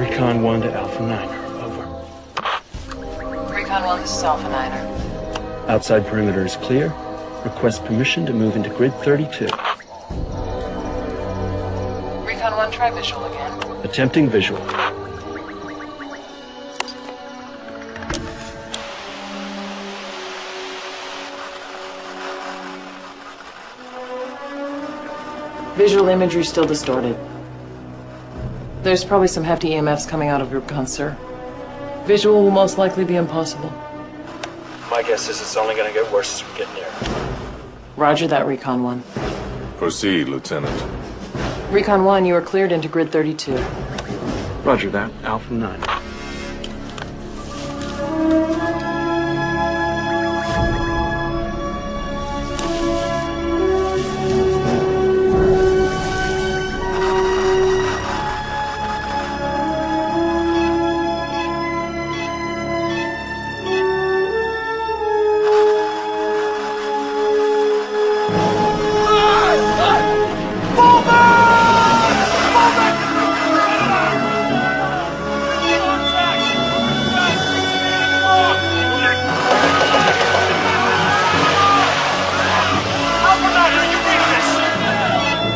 Recon 1 to Alpha 9. Over. Recon 1, this is Alpha 9. Outside perimeter is clear. Request permission to move into grid 32. Recon 1, try visual again. Attempting visual. Visual imagery still distorted. There's probably some hefty EMFs coming out of Rubicon, sir. Visual will most likely be impossible. My guess is it's only going to get worse as we get near. Roger that, Recon 1. Proceed, Lieutenant. Recon 1, you are cleared into grid 32. Roger that, Alpha 9.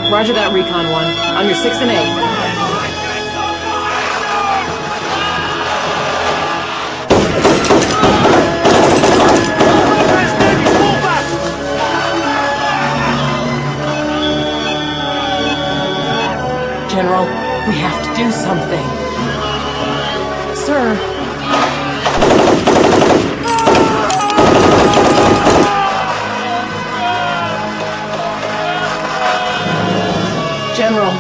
Roger that, Recon 1. On your 6 and 8. General, we have to do something. Sir. General.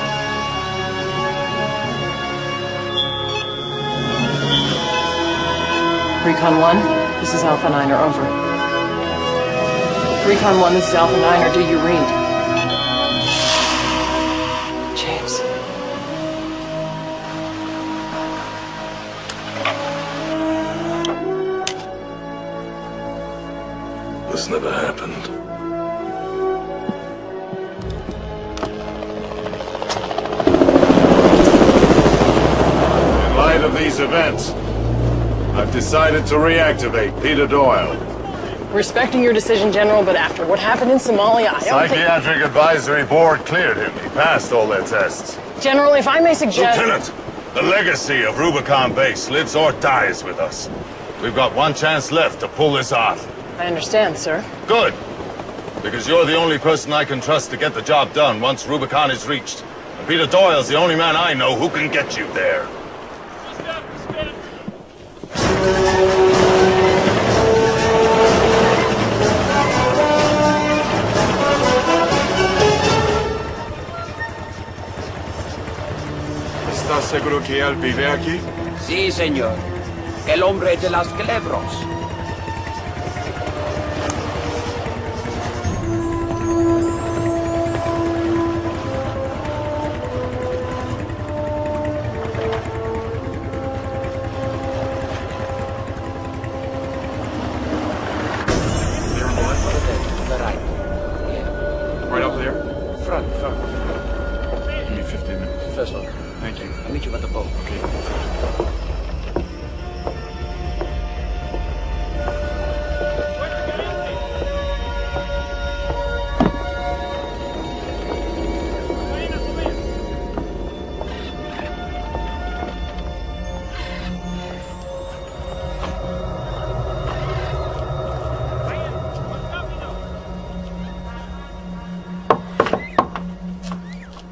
Recon 1, this is Alpha 9, over. Recon 1, this is Alpha 9, do you read? James. This never happened. Of these events, I've decided to reactivate Peter Doyle. Respecting your decision, General, but after what happened in Somalia, I don't think... Psychiatric Advisory Board cleared him. He passed all their tests. General, if I may suggest... Lieutenant, the legacy of Rubicon Base lives or dies with us. We've got one chance left to pull this off. I understand, sir. Good. Because you're the only person I can trust to get the job done once Rubicon is reached. And Peter Doyle's the only man I know who can get you there. ¿Estás seguro que él vive aquí? Sí, señor. El hombre de las culebros. Right up there? Front. Give me 15 minutes. First one. Thank you. I'll meet you at the boat. Okay.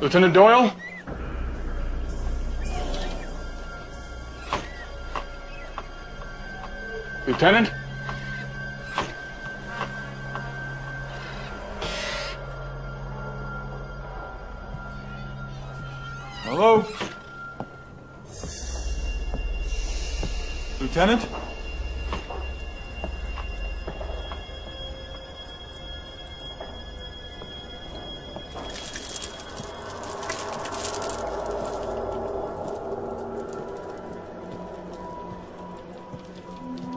Lieutenant Doyle? Lieutenant? Hello? Lieutenant?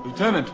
Lieutenant?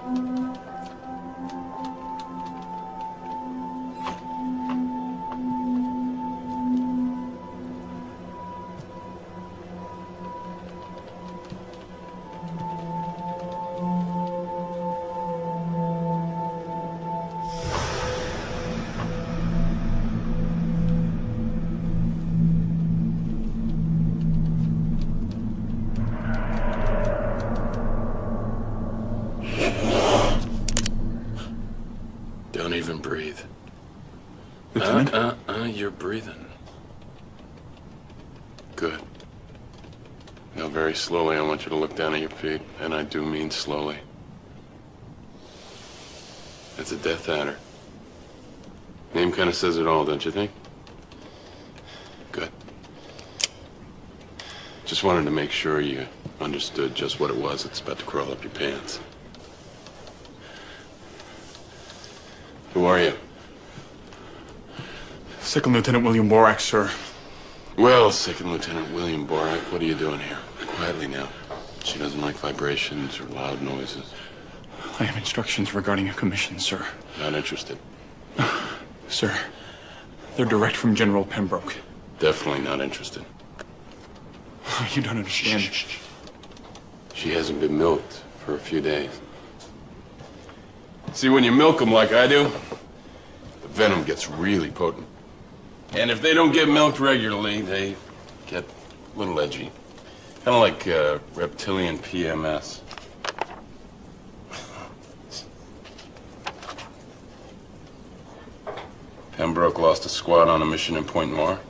Don't even breathe. Lieutenant? You're breathing. Good. Now, very slowly, I want you to look down at your feet, and I do mean slowly. That's a Death Adder. Name kind of says it all, don't you think? Good. Just wanted to make sure you understood just what it was that's about to crawl up your pants. Who are you? Second Lieutenant William Borak, sir. Well, Second Lieutenant William Borak, what are you doing here? Quietly now. She doesn't like vibrations or loud noises. I have instructions regarding a commission, sir. Not interested. Sir, they're direct from General Pembroke. Definitely not interested. You don't understand. Shh. She hasn't been milked for a few days. See, when you milk them like I do, the venom gets really potent. And if they don't get milked regularly, they get a little edgy. Kind of like reptilian PMS. Pembroke lost a squad on a mission in Point Noir.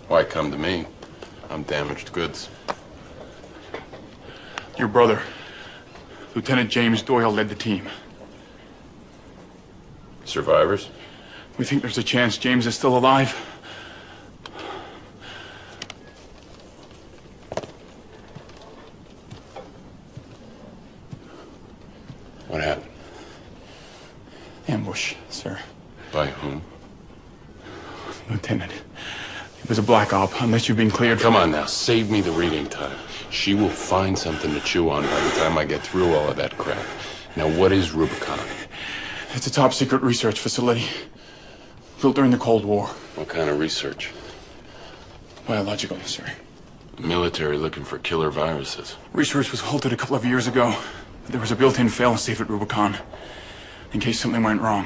Why come to me? I'm damaged goods. Your brother, Lieutenant James Doyle, led the team. Survivors? We think there's a chance James is still alive. What happened? Ambush, sir. By whom? Lieutenant, it was a black op, unless you've been cleared. Come on now, save me the reading time. She will find something to chew on by the time I get through all of that crap. Now, what is Rubicon? It's a top secret research facility. Built during the Cold War. What kind of research? Biological, sir. Military looking for killer viruses. Research was halted a couple of years ago. There was a built-in failsafe at Rubicon, in case something went wrong.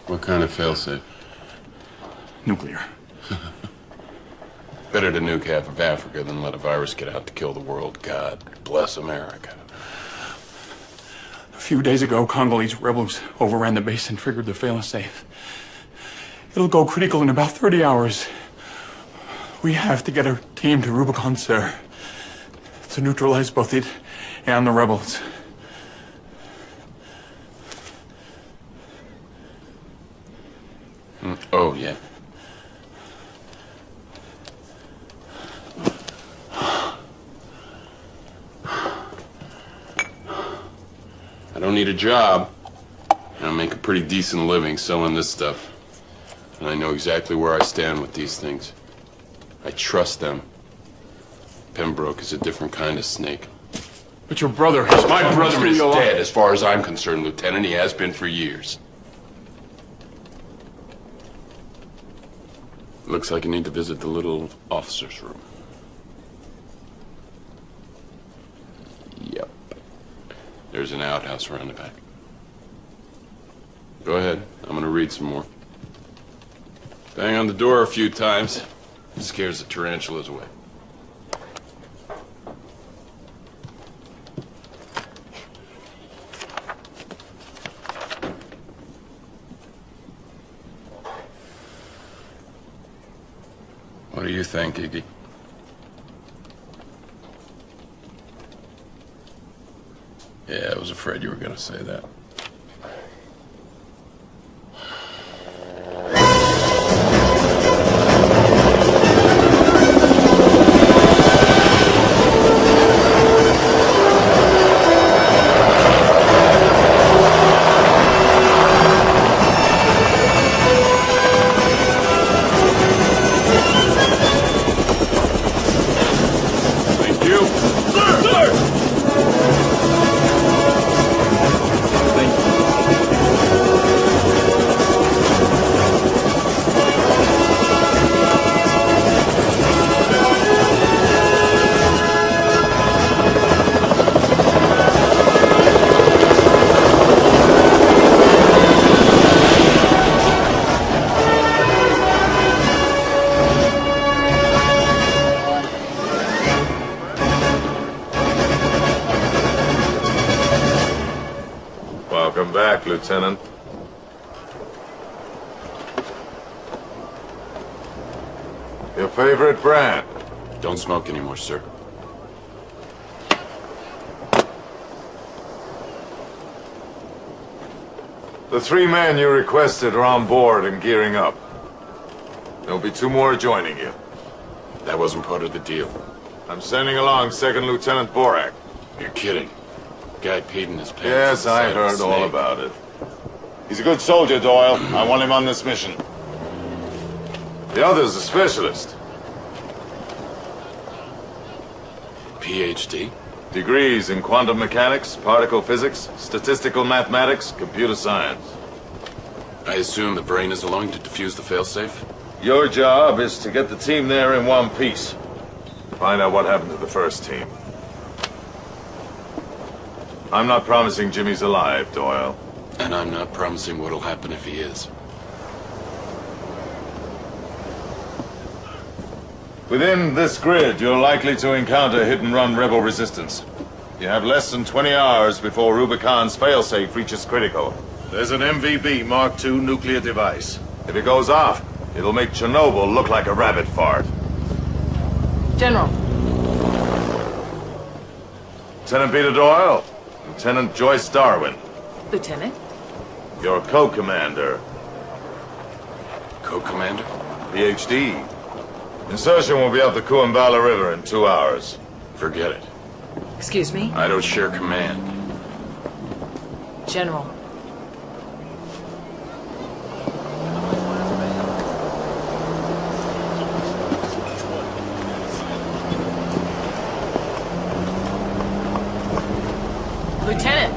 What kind of failsafe? Nuclear. Better to nuke half of Africa than let a virus get out to kill the world. God bless America. A few days ago, Congolese rebels overran the base and triggered the failsafe. It'll go critical in about 30 hours. We have to get a team to Rubicon, sir, to neutralize both it and the rebels. Oh, yeah. I don't need a job. I make a pretty decent living selling this stuff. And I know exactly where I stand with these things. I trust them. Pembroke is a different kind of snake. But your brother... My brother is dead, as far as I'm concerned, Lieutenant. He has been for years. Looks like you need to visit the little officer's room. Yep. There's an outhouse around the back. Go ahead. I'm gonna read some more. Bang on the door a few times. It scares the tarantulas away. What do you think, Iggy? Yeah, I was afraid you were gonna say that. Welcome back, Lieutenant. Your favorite brand? Don't smoke anymore, sir. The 3 men you requested are on board and gearing up. There'll be 2 more joining you. That wasn't part of the deal. I'm sending along 2nd Lieutenant Borak. You're kidding. Guy peed in his pants. Yes, I heard all about it. He's a good soldier, Doyle. I want him on this mission. The other's a specialist. PhD? Degrees in quantum mechanics, particle physics, statistical mathematics, computer science. I assume the brain is allowing to defuse the failsafe? Your job is to get the team there in one piece. Find out what happened to the first team. I'm not promising Jimmy's alive, Doyle. And I'm not promising what'll happen if he is. Within this grid, you're likely to encounter hit-and-run rebel resistance. You have less than 20 hours before Rubicon's failsafe reaches critical. There's an MVB Mark II nuclear device. If it goes off, it'll make Chernobyl look like a rabbit fart. General. Lieutenant Peter Doyle, Lieutenant Joyce Darwin. Lieutenant? Your co-commander. Co-commander? PhD. Insertion will be up the Kuambala River in 2 hours. Forget it. Excuse me? I don't share command. General. Lieutenant!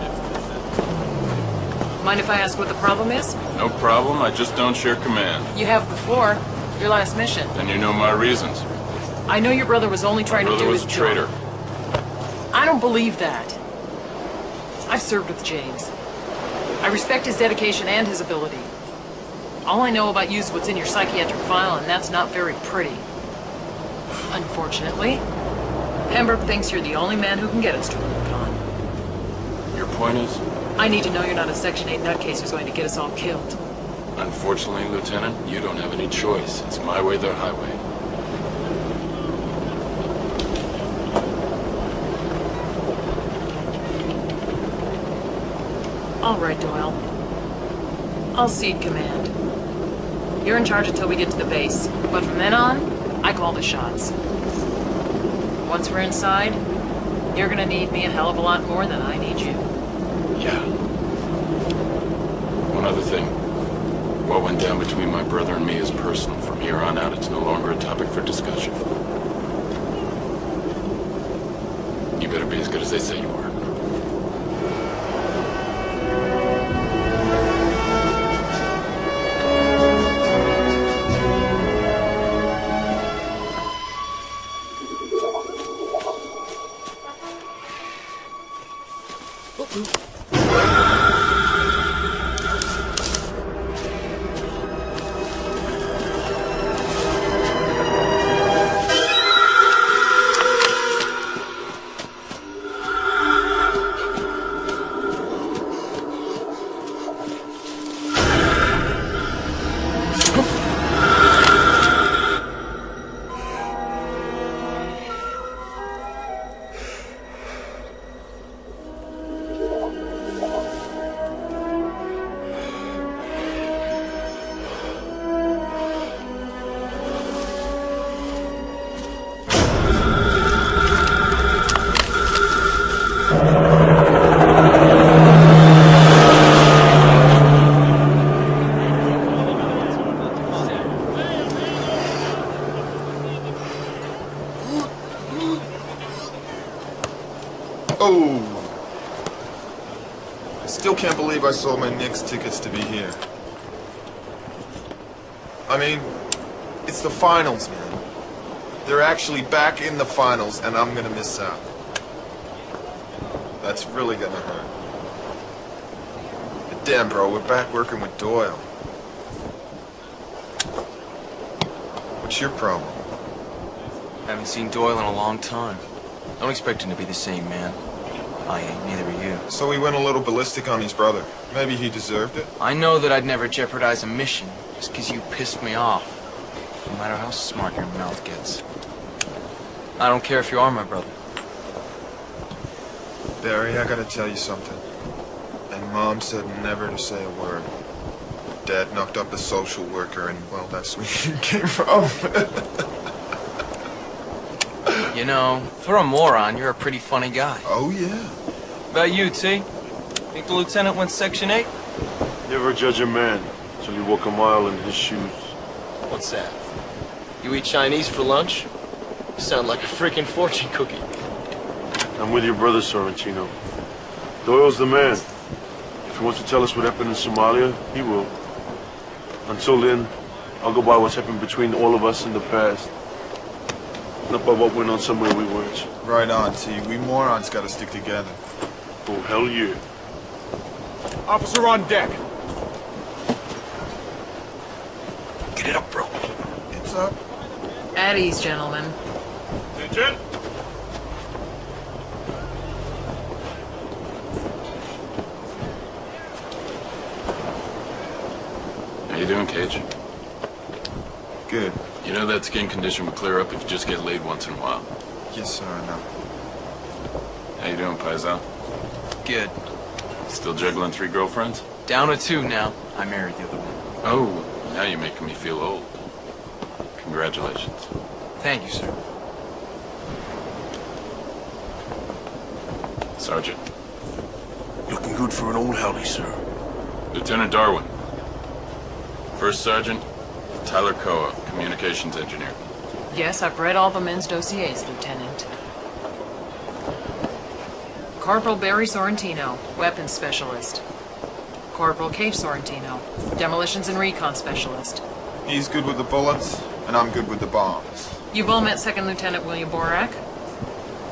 Mind if I ask what the problem is? No problem, I just don't share command. You have before. Your last mission. And you know my reasons. I know your brother was only trying to do his Brother was a job. traitor. I don't believe that. I've served with James. I respect his dedication and his ability. All I know about you is what's in your psychiatric file, and that's not very pretty. Unfortunately, Pembroke thinks you're the only man who can get us to Rubicon. Your point is? I need to know you're not a Section 8 nutcase who's going to get us all killed. Unfortunately, Lieutenant, you don't have any choice. It's my way, the highway. All right, Doyle. I'll cede command. You're in charge until we get to the base, but from then on, I call the shots. Once we're inside, you're gonna need me a hell of a lot more than I need you. Yeah. One other thing. What went down between my brother and me is personal. From here on out, it's no longer a topic for discussion. You better be as good as they say you are. Still can't believe I sold my Knicks tickets to be here. I mean, it's the finals, man. They're actually back in the finals, and I'm gonna miss out. That's really gonna hurt. But damn, bro, we're back working with Doyle. What's your problem? Haven't seen Doyle in a long time. Don't expect him to be the same man. I ain't, neither are you. So he went a little ballistic on his brother. Maybe he deserved it. I know that I'd never jeopardize a mission just because you pissed me off. No matter how smart your mouth gets. I don't care if you are my brother. Barry, I gotta tell you something. And Mom said never to say a word. Dad knocked up a social worker and, well, that's where he came from. You know, for a moron, you're a pretty funny guy. Oh, yeah. About you, T? Think the lieutenant went Section 8? Never judge a man till you walk a mile in his shoes. What's that? You eat Chinese for lunch? You sound like a freaking fortune cookie. I'm with your brother, Sorrentino. Doyle's the man. If he wants to tell us what happened in Somalia, he will. Until then, I'll go by what's happened between all of us in the past. Not by what went on somewhere we weren't. Right on, T. We morons gotta stick together. Oh, hell yeah. Officer on deck. Get it up, bro. It's up. At ease, gentlemen. Attention! How you doing, Cage? Good. You know that skin condition would clear up if you just get laid once in a while. Yes, sir, I know. How you doing, Paisan? Good. Still juggling 3 girlfriends? Down to 2 now. I married the other one. Oh, now you're making me feel old. Congratulations. Thank you, sir. Sergeant. Looking good for an old howdy, sir. Lieutenant Darwin. First Sergeant, Tyler Koa, Communications Engineer. Yes, I've read all the men's dossiers, Lieutenant. Corporal Barry Sorrentino, Weapons Specialist. Corporal Cage Sorrentino, Demolitions and Recon Specialist. He's good with the bullets, and I'm good with the bombs. You've all met Second Lieutenant William Borak?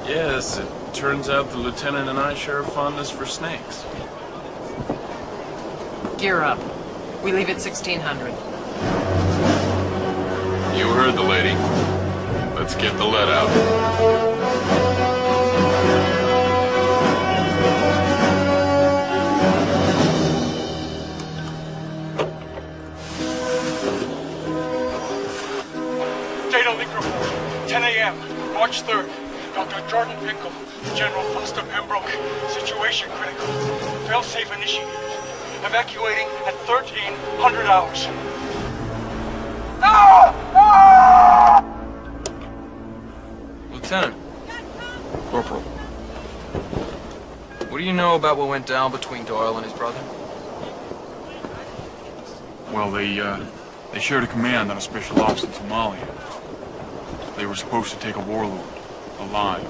Yes, it turns out the lieutenant and I share a fondness for snakes. Gear up. We leave at 1600. You heard the lady. Let's get the lead out. Data leak report. 10 a.m. March 3rd. Dr. Jordan Pinkham, General Foster Pembroke. Situation critical. Failsafe initiated. Evacuating at 1300 hours. Lieutenant. Corporal. What do you know about what went down between Doyle and his brother? Well, they shared a command on a special ops in Somalia. They were supposed to take a warlord, alive.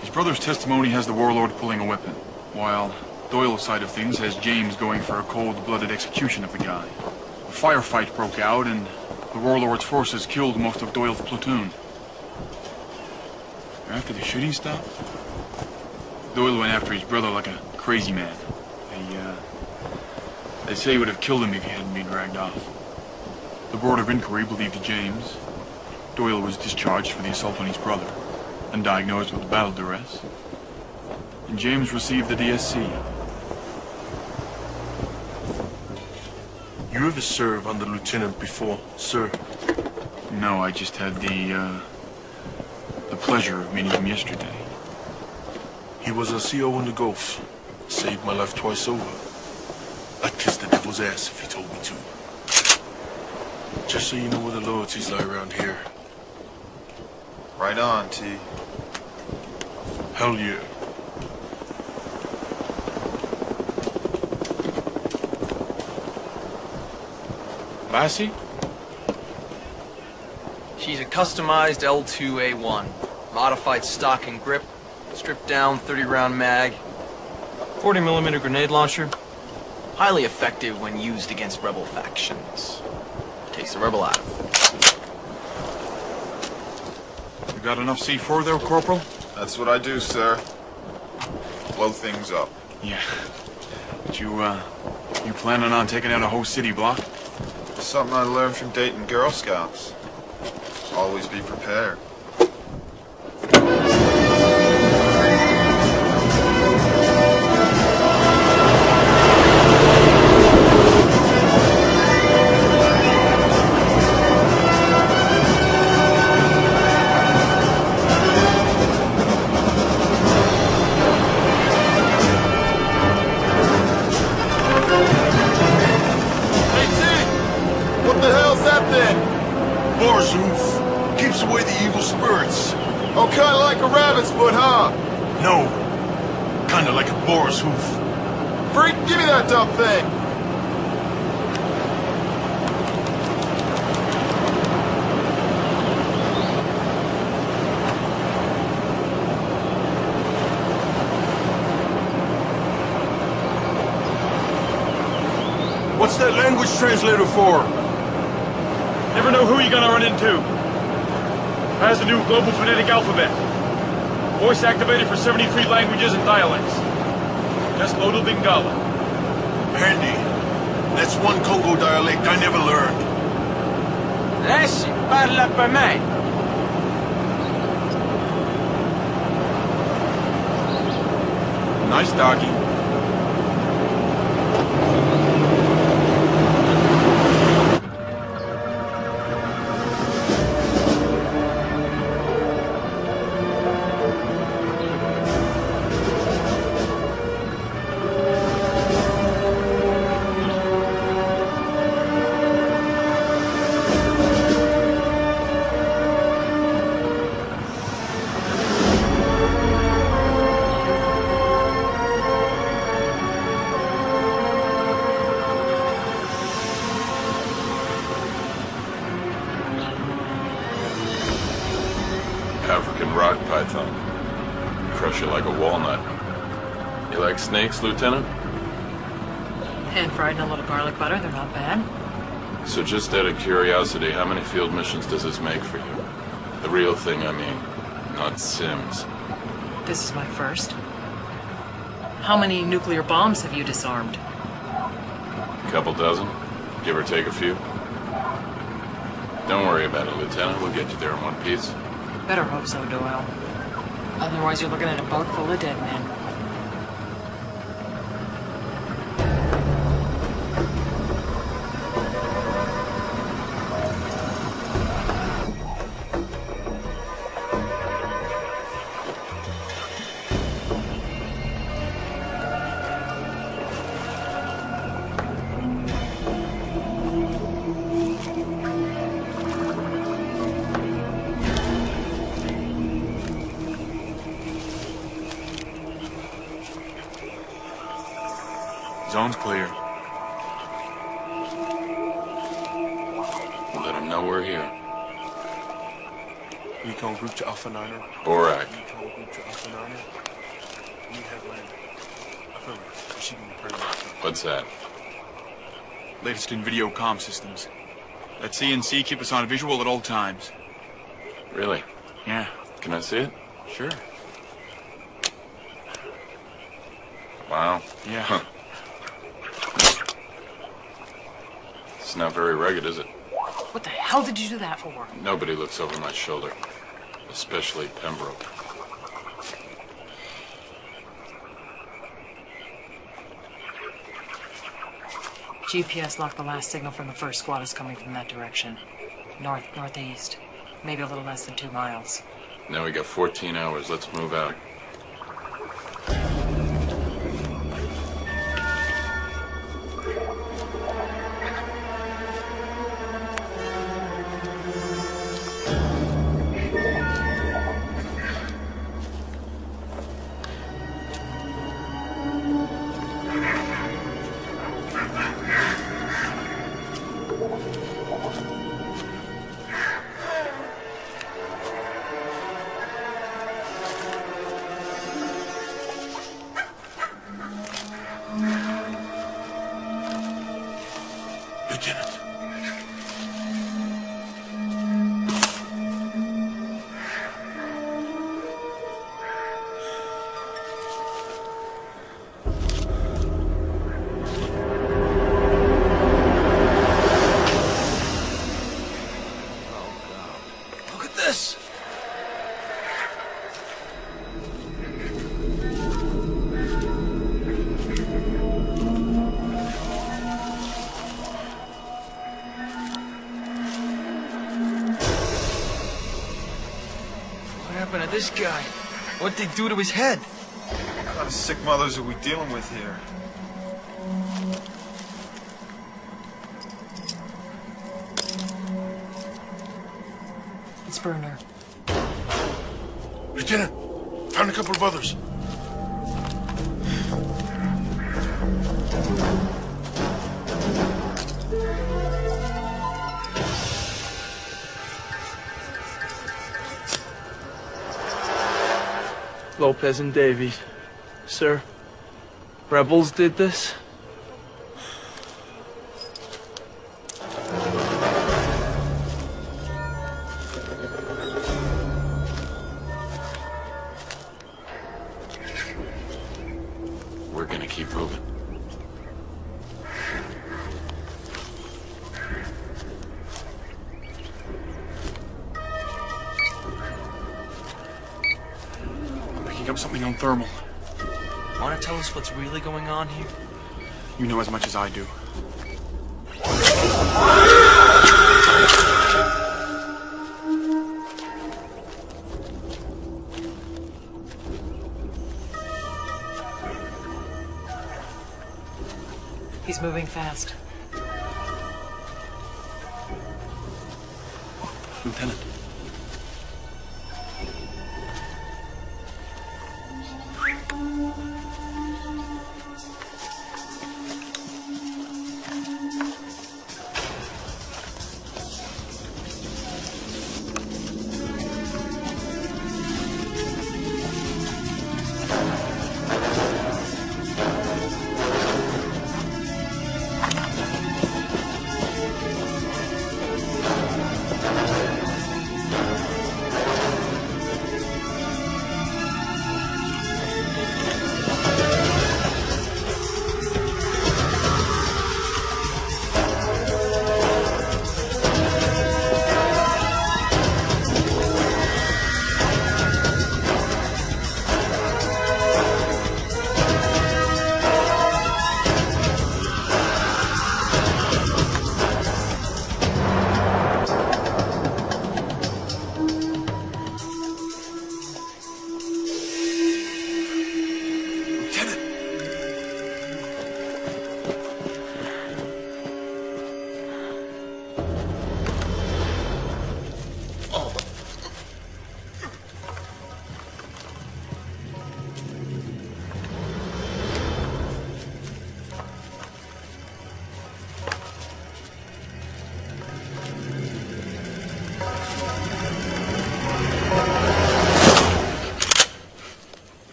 His brother's testimony has the warlord pulling a weapon, while Doyle's side of things has James going for a cold-blooded execution of the guy. A firefight broke out, and the warlord's forces killed most of Doyle's platoon. After the shooting stopped, Doyle went after his brother like a crazy man. They say he would have killed him if he hadn't been dragged off. The Board of Inquiry believed James. Doyle was discharged for the assault on his brother and diagnosed with battle duress. And James received the DSC. You ever serve under lieutenant before, sir? No, I just had the pleasure of meeting him yesterday. He was a CO in the Gulf. Saved my life twice over. I'd kiss the devil's ass if he told me to. Just so you know where the loyalties lie around here. Right on, T. Hell yeah. Lassie? She's a customized L2A1. Modified stock and grip. Stripped down 30-round mag. 40mm grenade launcher. Highly effective when used against rebel factions. Takes the rebel out. You got enough C4 there, Corporal? That's what I do, sir. Blow things up. Yeah. But you planning on taking out a whole city block? Something I learned from dating Girl Scouts. Always be prepared. boar's hoof. Keeps away the evil spirits. Oh, kind of like a rabbit's foot, huh? No. Kinda like a boar's hoof. Freak, give me that dumb thing. What's that language translator for? Never know who you're gonna run into. Has the new global phonetic alphabet. Voice activated for 73 languages and dialects. Just loaded Lingala. Handy. That's one Congo dialect I never learned. Lesi, parla per me. Nice doggy. African rock python. Crush you like a walnut. You like snakes, Lieutenant? Pan-fried in a little garlic butter, they're not bad. So just out of curiosity, how many field missions does this make for you? The real thing, I mean. Not Sims. This is my first. How many nuclear bombs have you disarmed? A couple dozen, give or take a few. Don't worry about it, Lieutenant. We'll get you there in one piece. Better hope so, Doyle. Otherwise you're looking at a boat full of dead men. Zone's clear. Let them know we're here. Recon group to Alpha 9er. Borak. Recon group to Alpha 9er. We have landed. Affirmative. Receiving the perimeter. What's that? Latest in video comm systems. Let CNC keep us on visual at all times. Really? Yeah. Can I see it? Sure. Wow. Yeah. Huh. It's not very rugged, is it? What the hell did you do that for? Nobody looks over my shoulder. Especially Pembroke. GPS locked the last signal from the first squad is coming from that direction. Northeast. Maybe a little less than 2 miles. Now we got 14 hours. Let's move out. Lieutenant. Look at this! What happened to this guy? What'd they do to his head? What kind of sick mothers are we dealing with here? Bunsen burner. Lieutenant, found a couple of others. Lopez and Davies. Sir, rebels did this? We're gonna keep moving. Picking up something on thermal. Want to tell us what's really going on here? You know as much as I do. He's moving fast. Lieutenant.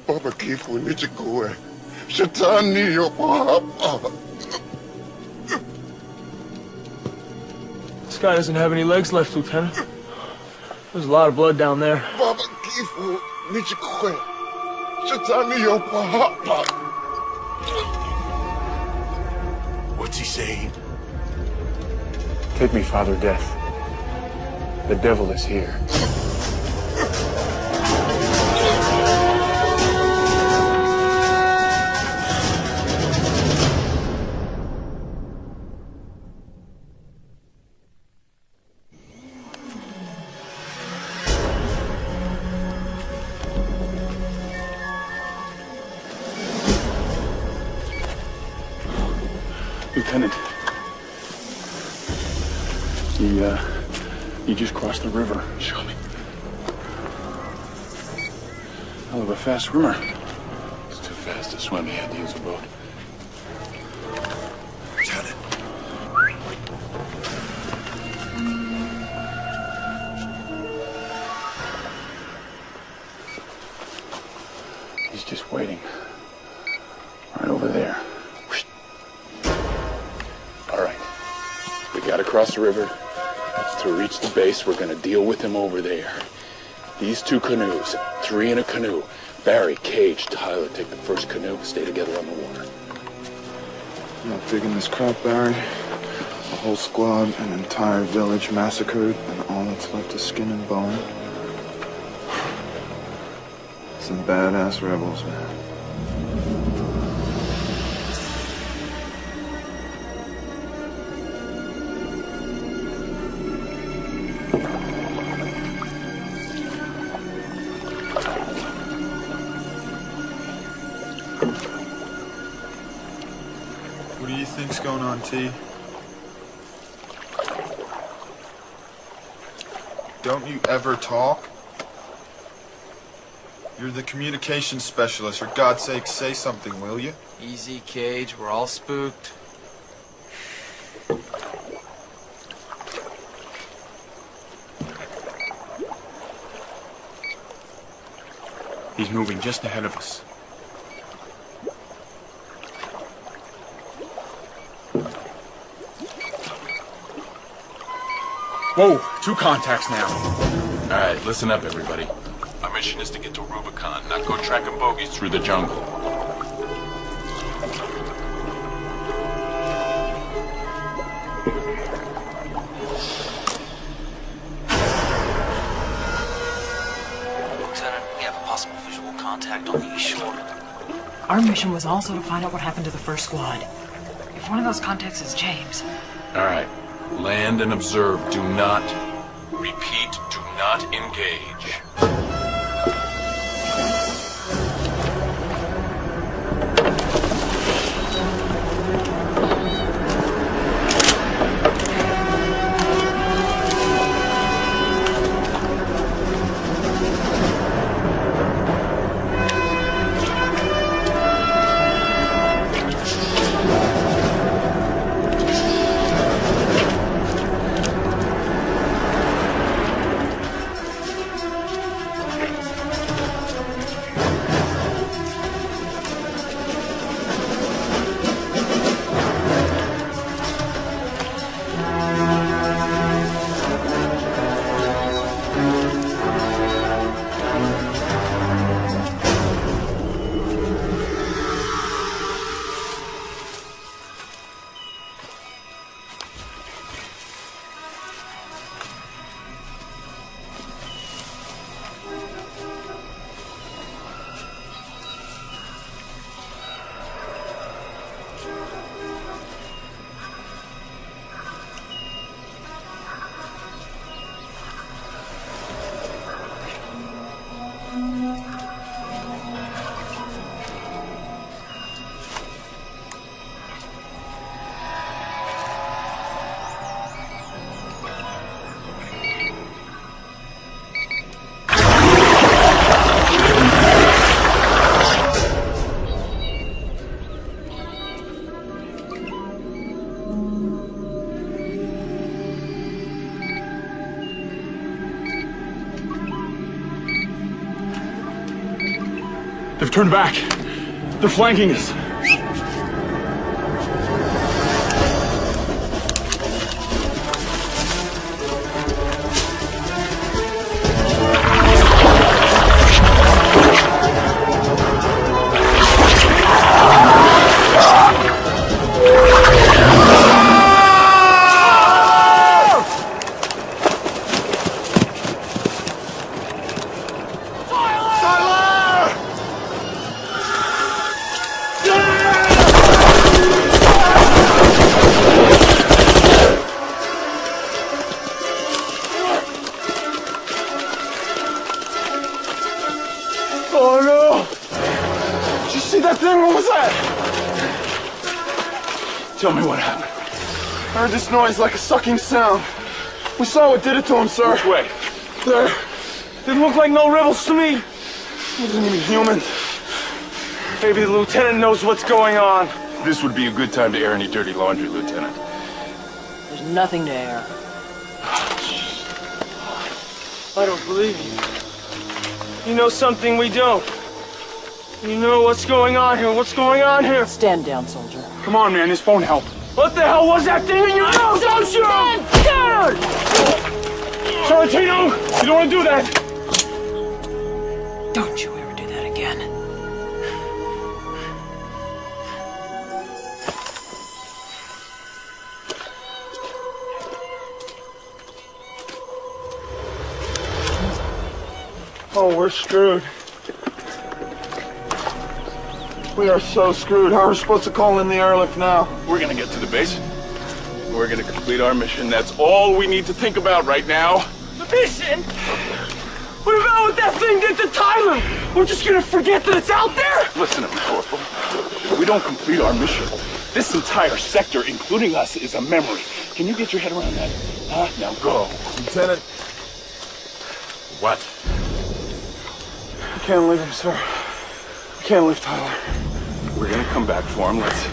Baba kifu nichukue. Shetani yupo hapa. This guy doesn't have any legs left, Lieutenant. There's a lot of blood down there. Baba kifu nichukue. Shetani yupo hapa. What's he saying? Take me, Father Death. The devil is here. Lieutenant, he just crossed the river. Show me. Hell of a fast swimmer. It's too fast to swim. He had to use a boat. Lieutenant. He's just waiting. Right over there. All right. We gotta cross the river. To reach the base, we're gonna deal with him over there. These two canoes, 3 in a canoe. Barry, Cage, Tyler, take the first canoe, stay together on the water. I'm not digging this crap, Barry. A whole squad, an entire village massacred, and all that's left is skin and bone. Some badass rebels, man. What do you think's going on, T? don't you ever talk? You're the communications specialist. For God's sake, say something, will you? Easy, Cage. We're all spooked. He's moving just ahead of us. Whoa, 2 contacts now. All right, listen up, everybody. Our mission is to get to Rubicon, not go tracking bogies through the jungle. Lieutenant, we have a possible visual contact on the east shore. Our mission was also to find out what happened to the first squad. If one of those contacts is James... All right, land and observe. Do not, repeat, do not engage. They've turned back. They're flanking us. Oh no! Did you see that thing? What was that? Tell me what happened. I heard this noise like a sucking sound. We saw what did it to him, sir. Which way? There. Didn't look like no rebels to me. Wasn't even human. Maybe the lieutenant knows what's going on. This would be a good time to air any dirty laundry, Lieutenant. There's nothing to air. I don't believe you. You know something we don't. You know what's going on here. What's going on here? Stand down, soldier. Come on, man. This won't help. What the hell was that thing in your mouth? Don't shoot! Stand! Sorrentino, you don't want to do that. Don't you ever do that again. Oh, we're screwed. We are so screwed. How are we supposed to call in the airlift now? We're gonna get to the base. We're gonna complete our mission. That's all we need to think about right now. The mission? What about what that thing did to Tyler? We're just gonna forget that it's out there? Listen to me, Corporal. We don't complete our mission. This entire sector, including us, is a memory. Can you get your head around that? Huh? Now go. Lieutenant, What? We can't leave him, sir. We can't leave Tyler. We're gonna come back for him. Let's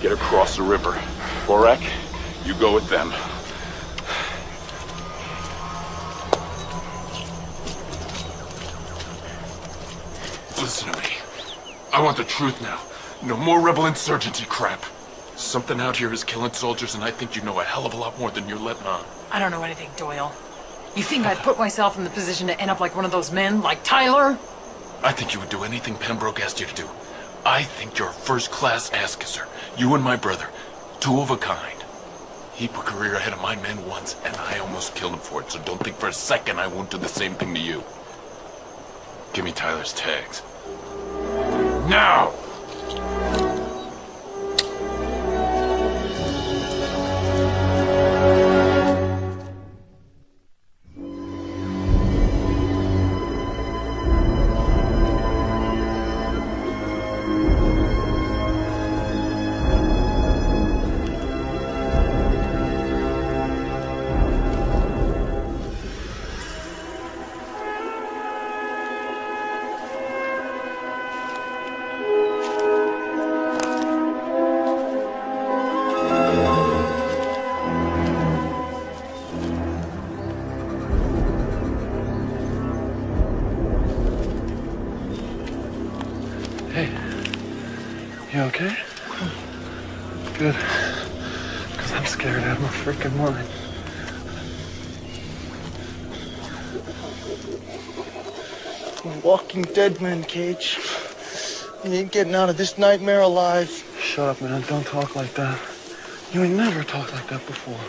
get across the river. Borak, you go with them. Listen to me. I want the truth now. No more rebel insurgency crap. Something out here is killing soldiers, and I think you know a hell of a lot more than you're letting on. I don't know anything, Doyle. You think I'd put myself in the position to end up like one of those men, like Tyler? I think you would do anything Pembroke asked you to do. I think you're a first-class ass-kisser. You and my brother. Two of a kind. He put career ahead of my men once, and I almost killed him for it, so don't think for a second I won't do the same thing to you. Give me Tyler's tags. Now! You okay? Good. Because I'm scared out of my freaking mind. We're walking dead men, Cage. You ain't getting out of this nightmare alive. Shut up, man. Don't talk like that. You ain't never talked like that before.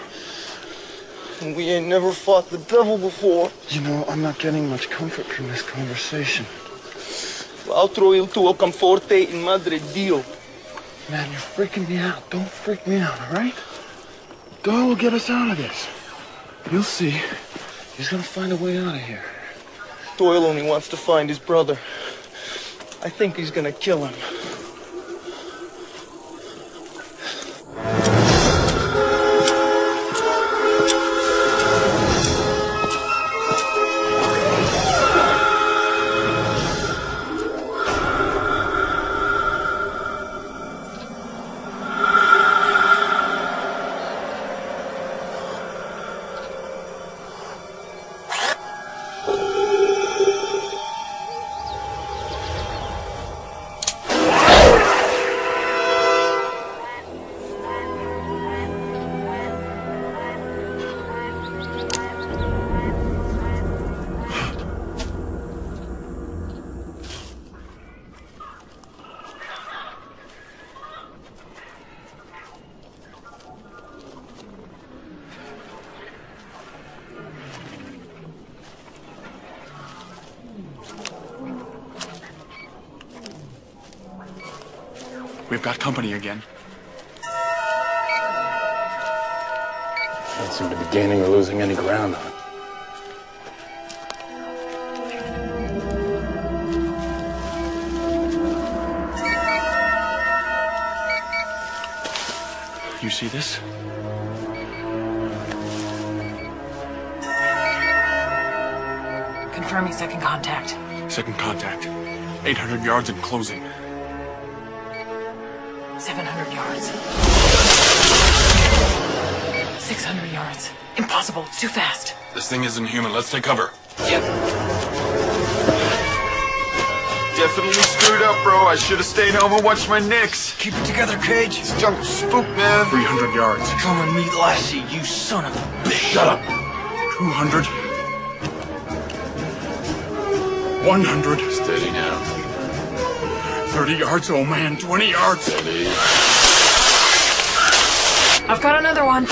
And we ain't never fought the devil before. You know, I'm not getting much comfort from this conversation. L'altro il tuo conforte in madre Dio. Man, you're freaking me out. Don't freak me out, all right? Doyle will get us out of this. You'll see. He's gonna find a way out of here. Doyle only wants to find his brother. I think he's gonna kill him. We've got company again. Don't seem to be gaining or losing any ground on it. You see this? Confirming second contact. Second contact. 800 yards and closing. 700 yards. 600 yards. Impossible. It's too fast. This thing isn't human. Let's take cover. Yep. Definitely screwed up, bro. I should have stayed home and watched my Knicks. Keep it together, Cage. This jungle's spook, man. 300 yards. Come and meet Lassie, you son of a bitch. Shut up. 200. 100. Steady now. 30 yards, oh man. 20 yards. Steady. I've got another one.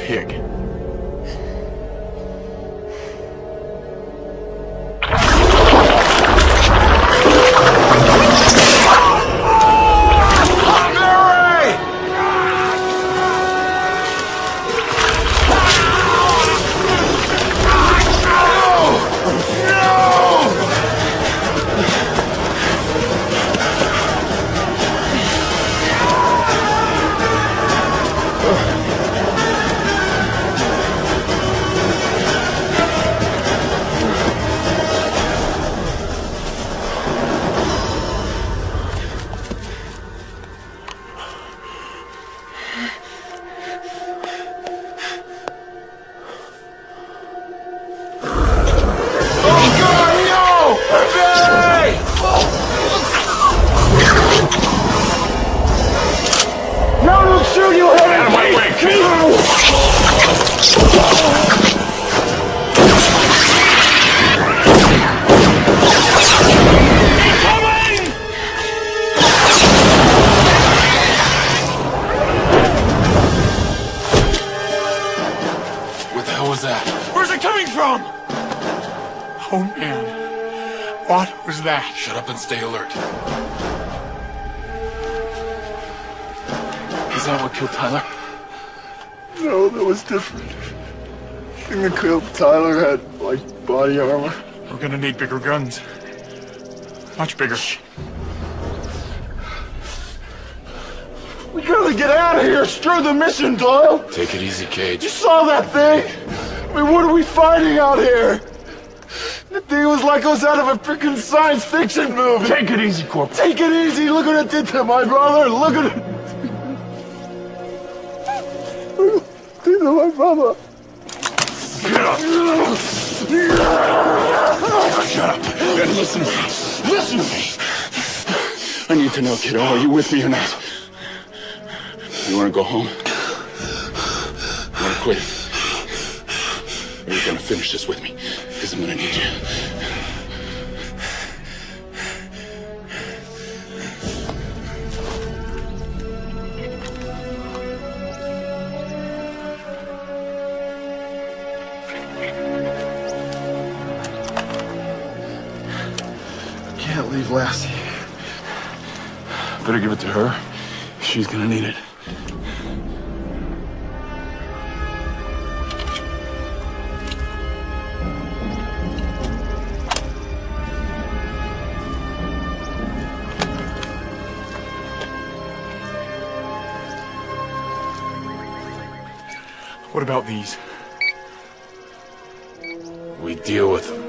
pig. Oh, man. What was that? Shut up and stay alert. Is that what killed Tyler? No, that was different. The thing that killed Tyler had, like, body armor. We're gonna need bigger guns. Much bigger. We gotta get out of here! Screw the mission, Doyle! Take it easy, Cage. You saw that thing? I mean, what are we fighting out here? That thing was like us out of a freaking science fiction movie. Take it easy, Corporal. Take it easy. Look what it did to my brother. Look at it. Look what it did to my brother. Get up. Shut up and listen to me. Listen to me. I need to know, kiddo, are you with me or not? You want to go home? You want to quit? Or are you going to finish this with me? Because I'm going to need you. Can't leave Lassie. Better give it to her. She's going to need it. What about these? We deal with them.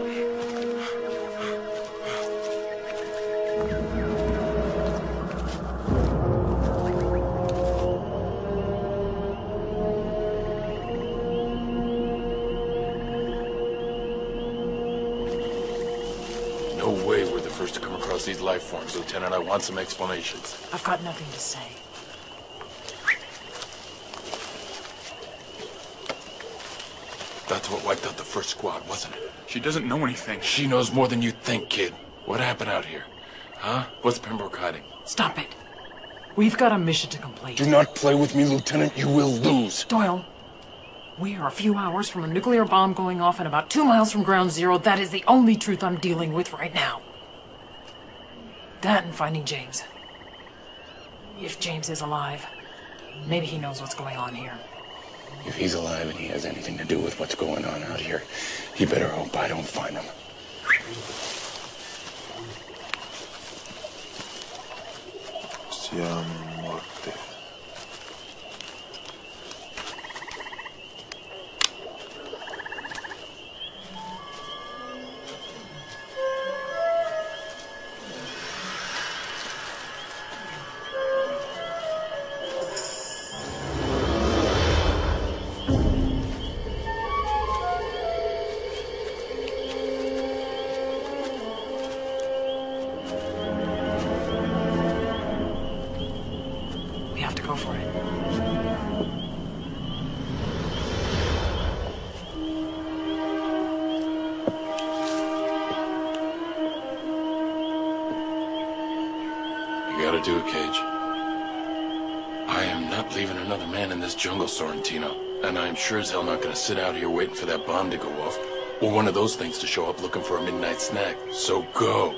No way we're the first to come across these life forms, Lieutenant. I want some explanations. I've got nothing to say. That's what wiped out the first squad, wasn't it? She doesn't know anything. She knows more than you think, kid. What happened out here? Huh? What's Pembroke hiding? Stop it. We've got a mission to complete. Do not play with me, Lieutenant. You will lose. Doyle, we are a few hours from a nuclear bomb going off and about 2 miles from Ground Zero. That is the only truth I'm dealing with right now. That and finding James. If James is alive, maybe he knows what's going on here. If he's alive and he has anything to do with what's going on out here, he better hope I don't find him. Siamo morte. Go for it. You gotta do it, Cage. I am not leaving another man in this jungle, Sorrentino. And I'm sure as hell not gonna sit out here waiting for that bomb to go off, or one of those things to show up looking for a midnight snack. So go.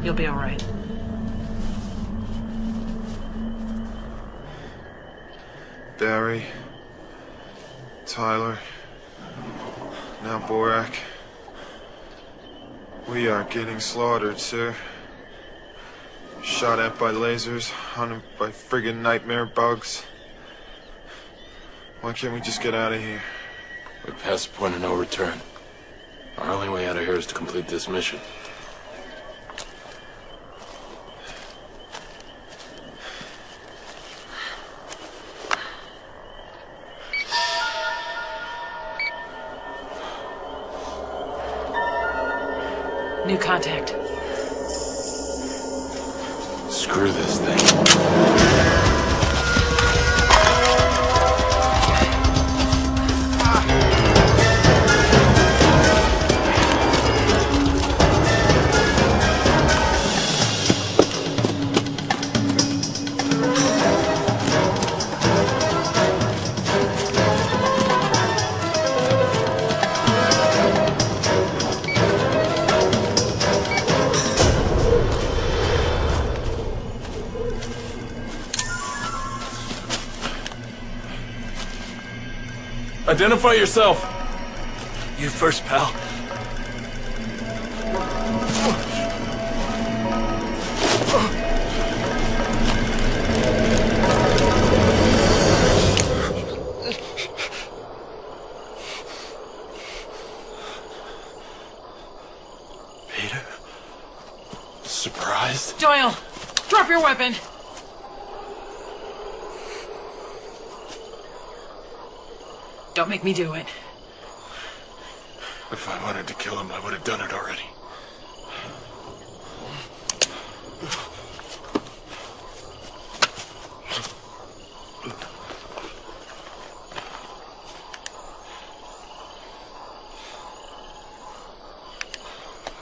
You'll be all right. Barry, Tyler, now Borak. We are getting slaughtered, sir. Shot at by lasers, hunted by friggin' nightmare bugs. Why can't we just get out of here? We're past the point of no return. Our only way out of here is to complete this mission. New contact. Screw this thing. Identify yourself. You first, pal. Peter? Surprised? Doyle, drop your weapon. Don't make me do it. If I wanted to kill him, I would have done it already.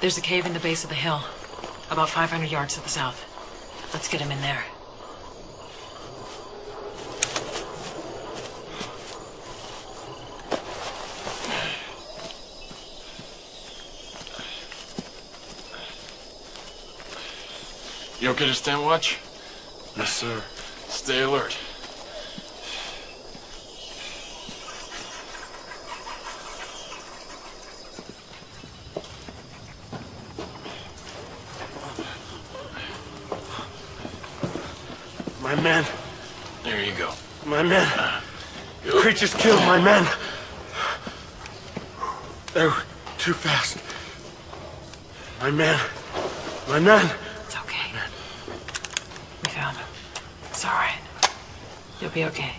There's a cave in the base of the hill, about 500 yards to the south. Let's get him in there. You okay to stand watch? Yes, sir. Stay alert. My men. There you go. My men. The creatures killed my men. They were too fast. My men. My men. It's okay. We found him. It's all right. You'll be okay.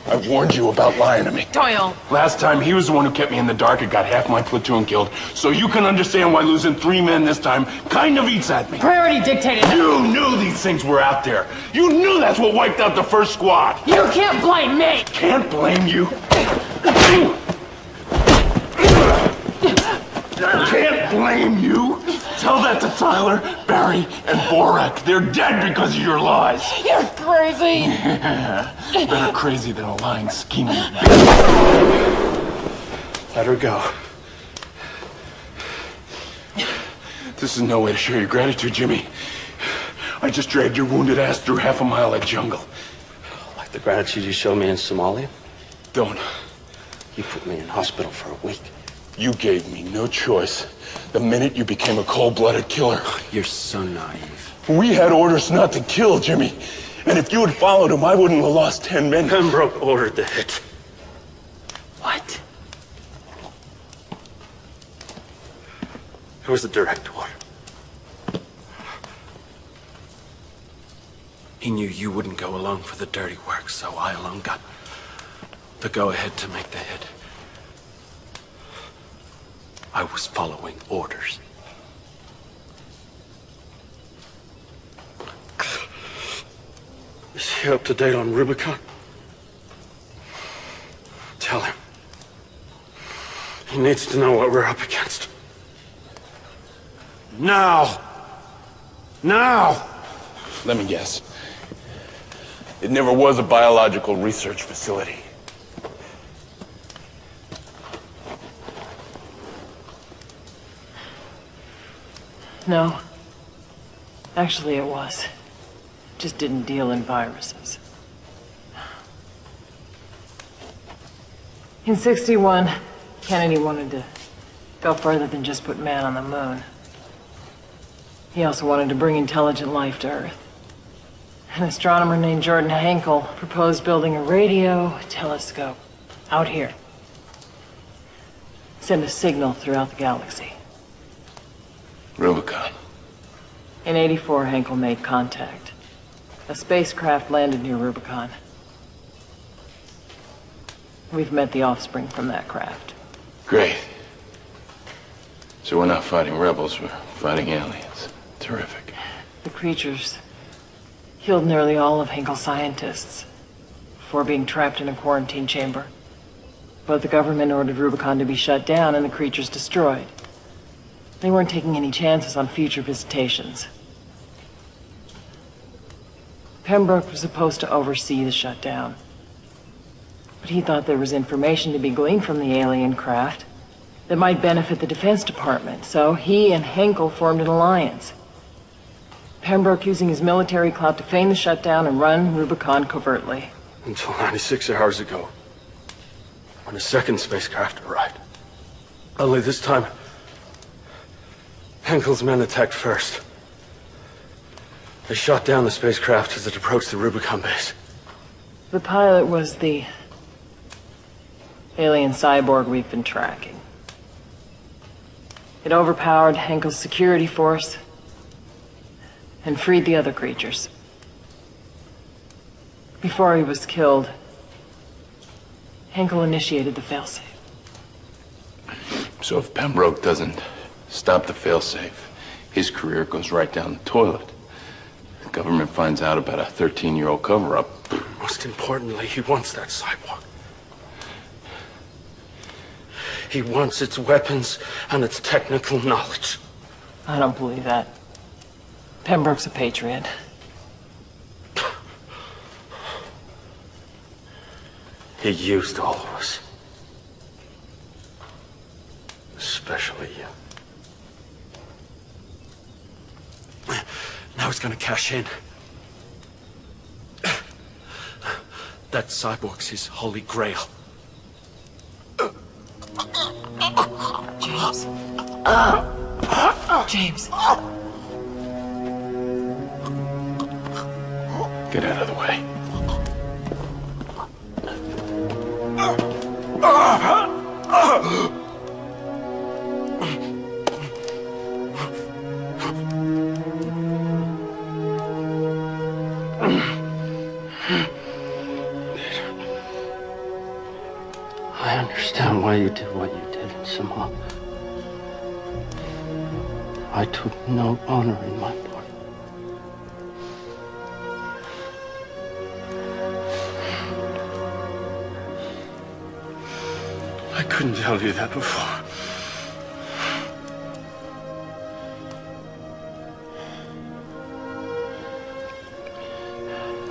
I warned you about lying to me. Doyle! Last time, he was the one who kept me in the dark and got half my platoon killed. So you can understand why losing 3 men this time kind of eats at me. Priority dictated. You knew these things were out there. You knew that's what wiped out the first squad. You can't blame me! Can't blame you. Can't blame you. Tell that to Tyler, Barry, and Borak. They're dead because of your lies. You're crazy! Better crazy than a lying, scheming bitch. Let her go. This is no way to show your gratitude, Jimmy. I just dragged your wounded ass through half a mile of jungle. Like the gratitude you showed me in Somalia? Don't. You put me in hospital for a week. You gave me no choice the minute you became a cold-blooded killer. You're so naive. We had orders not to kill, Jimmy. And if you had followed him, I wouldn't have lost 10 men. Pembroke ordered the hit. What? It was a direct order. He knew you wouldn't go alone for the dirty work, so I alone got the go-ahead to make the hit. I was following orders. Is he up to date on Rubicon? Tell him. He needs to know what we're up against. Now! Now! Let me guess. It never was a biological research facility. No. Actually, it was. Just didn't deal in viruses. In '61, Kennedy wanted to go further than just put man on the moon. He also wanted to bring intelligent life to Earth. An astronomer named Jordan Hankel proposed building a radio telescope out here. Send a signal throughout the galaxy. Rubicon. In '84, Hankel made contact. A spacecraft landed near Rubicon. We've met the offspring from that craft. Great. So we're not fighting rebels, we're fighting aliens. Terrific. The creatures killed nearly all of Hankel's scientists before being trapped in a quarantine chamber. But the government ordered Rubicon to be shut down and the creatures destroyed. They weren't taking any chances on future visitations. Pembroke was supposed to oversee the shutdown. But he thought there was information to be gleaned from the alien craft that might benefit the Defense Department, so he and Hankel formed an alliance. Pembroke using his military clout to feign the shutdown and run Rubicon covertly. Until 96 hours ago, when a second spacecraft arrived. Only this time, Hankel's men attacked first. They shot down the spacecraft as it approached the Rubicon base. The pilot was the alien cyborg we've been tracking. It overpowered Hankel's security force and freed the other creatures. Before he was killed, Hankel initiated the failsafe. So if Pembroke doesn't stop the failsafe, his career goes right down the toilet. The government finds out about a 13-year-old cover-up. Most importantly, he wants that cyborg. He wants its weapons and its technical knowledge. I don't believe that. Pembroke's a patriot. He used all of us. Especially you. Now he's gonna cash in. That cyborg's his holy grail. James. James. Get out of the way. I understand why you did what you did in Somalia. I took no honor in my part. I couldn't tell you that before.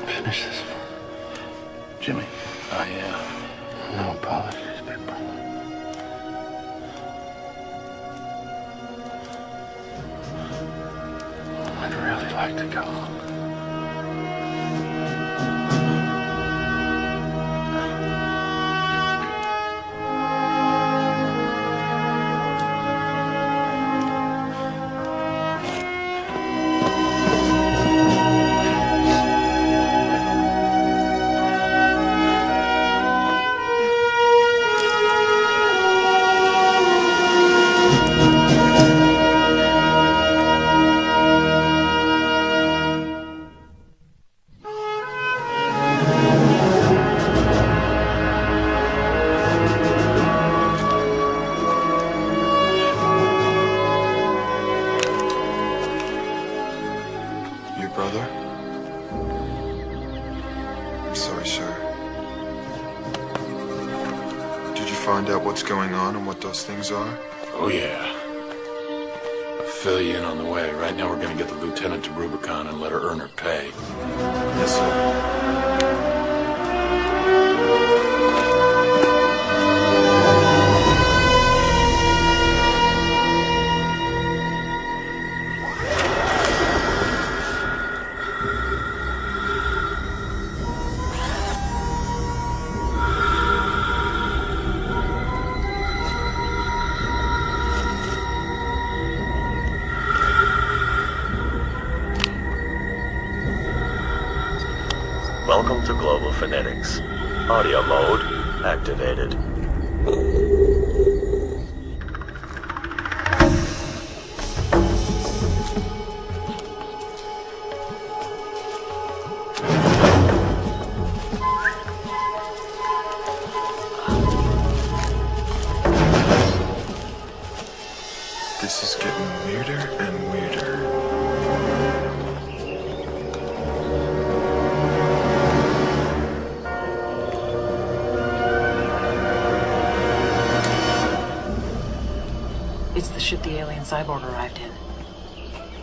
Finish this. Jimmy, No apologies, big brother. I'd really like to go. Brother? I'm sorry, sir. Did you find out what's going on and what those things are? Oh, yeah. I'll fill you in on the way. Right now, we're gonna get the lieutenant to Rubicon and let her earn her pay. Yes, sir. Welcome to Global Phonetics. Audio mode activated. This is getting weirder and weirder. It's the ship the alien cyborg arrived in.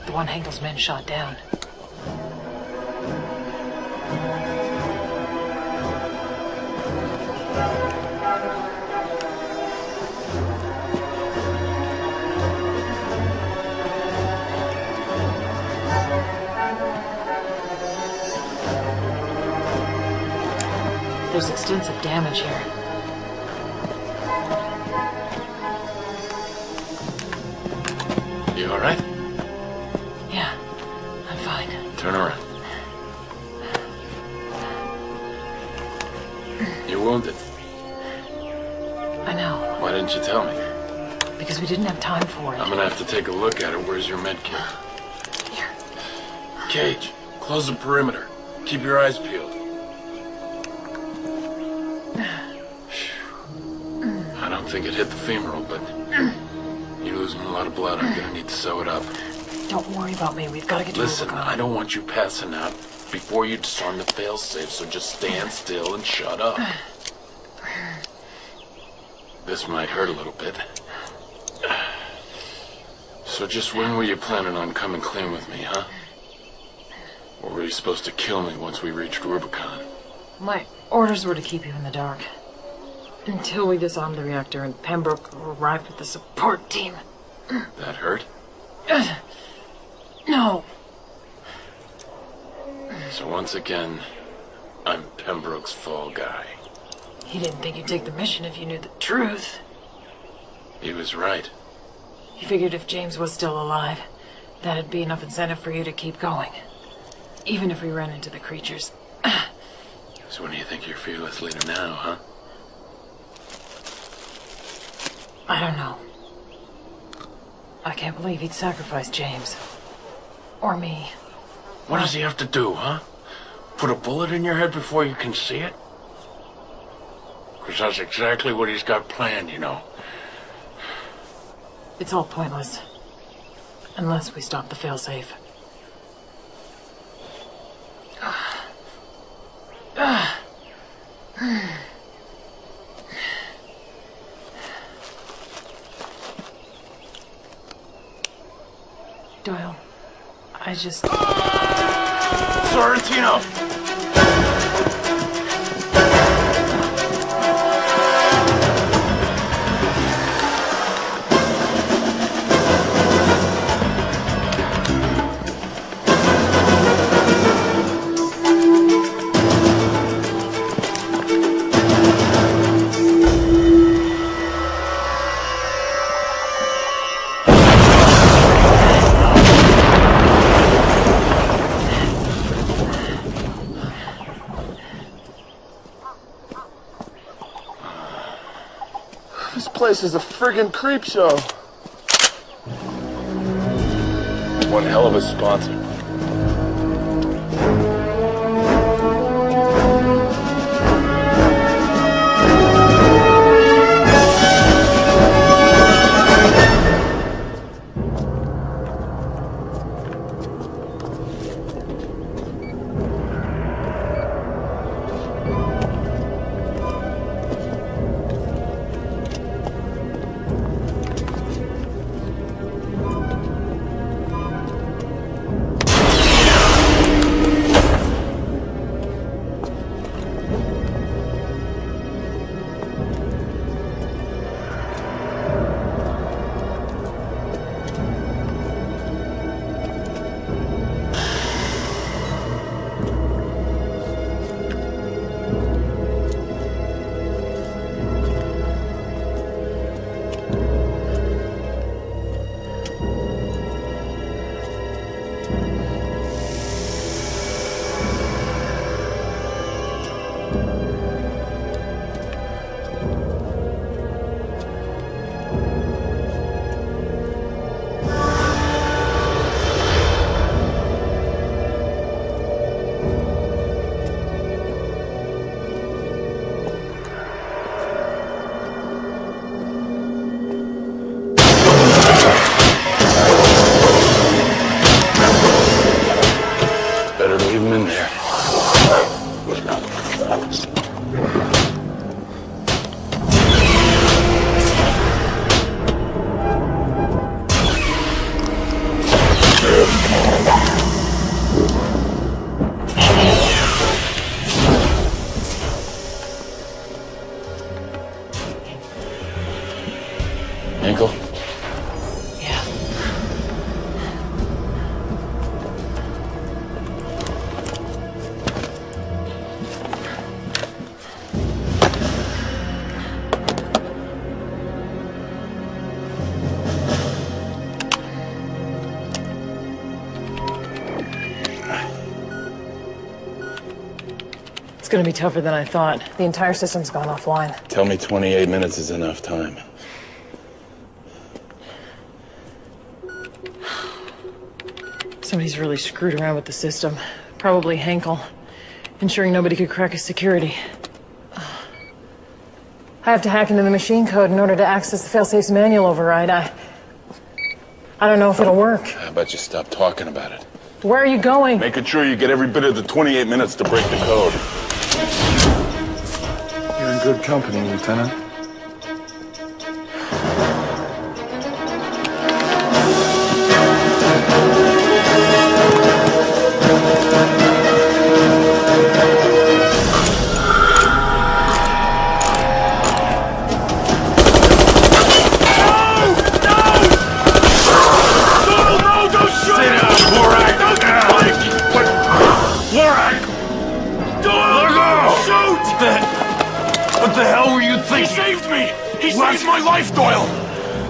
The one Henkel's men shot down. There's extensive damage here. You all right? Yeah, I'm fine. Turn around. You're wounded. I know. Why didn't you tell me? Because we didn't have time for it. I'm gonna have to take a look at it. Where's your med kit? Here. Cage, close the perimeter. Keep your eyes peeled. I don't think it hit the femoral, but you're losing a lot of blood. I'm gonna need to sew it up. Don't worry about me. We've got to get to Listen, Rubicon. I don't want you passing out before you disarm the failsafe, so just stand still and shut up. This might hurt a little bit. So just when were you planning on coming clean with me, huh? Or were you supposed to kill me once we reached Rubicon? My orders were to keep you in the dark. Until we disarmed the reactor and Pembroke arrived with the support team. That hurt? No. So once again, I'm Pembroke's fall guy. He didn't think you'd take the mission if you knew the truth. He was right. He figured if James was still alive, that'd be enough incentive for you to keep going. Even if we run into the creatures. So what do you think you're fearless leader now, huh? I don't know. I can't believe he'd sacrifice James. Or me. What does he have to do, huh? Put a bullet in your head before you can see it? Because that's exactly what he's got planned, you know. It's all pointless. Unless we stop the failsafe. Doyle, I just... Sorrentino! This is a friggin' creep show. One hell of a sponsor. Ankle? Yeah. It's gonna be tougher than I thought. The entire system's gone offline. Tell me 28 minutes is enough time. Somebody's really screwed around with the system. Probably Henkel, ensuring nobody could crack his security. I have to hack into the machine code in order to access the failsafe's manual override. I don't know if it'll work. How about you stop talking about it? Where are you going? Making sure you get every bit of the 28 minutes to break the code. You're in good company, Lieutenant. He saved me! He saved my life, Doyle!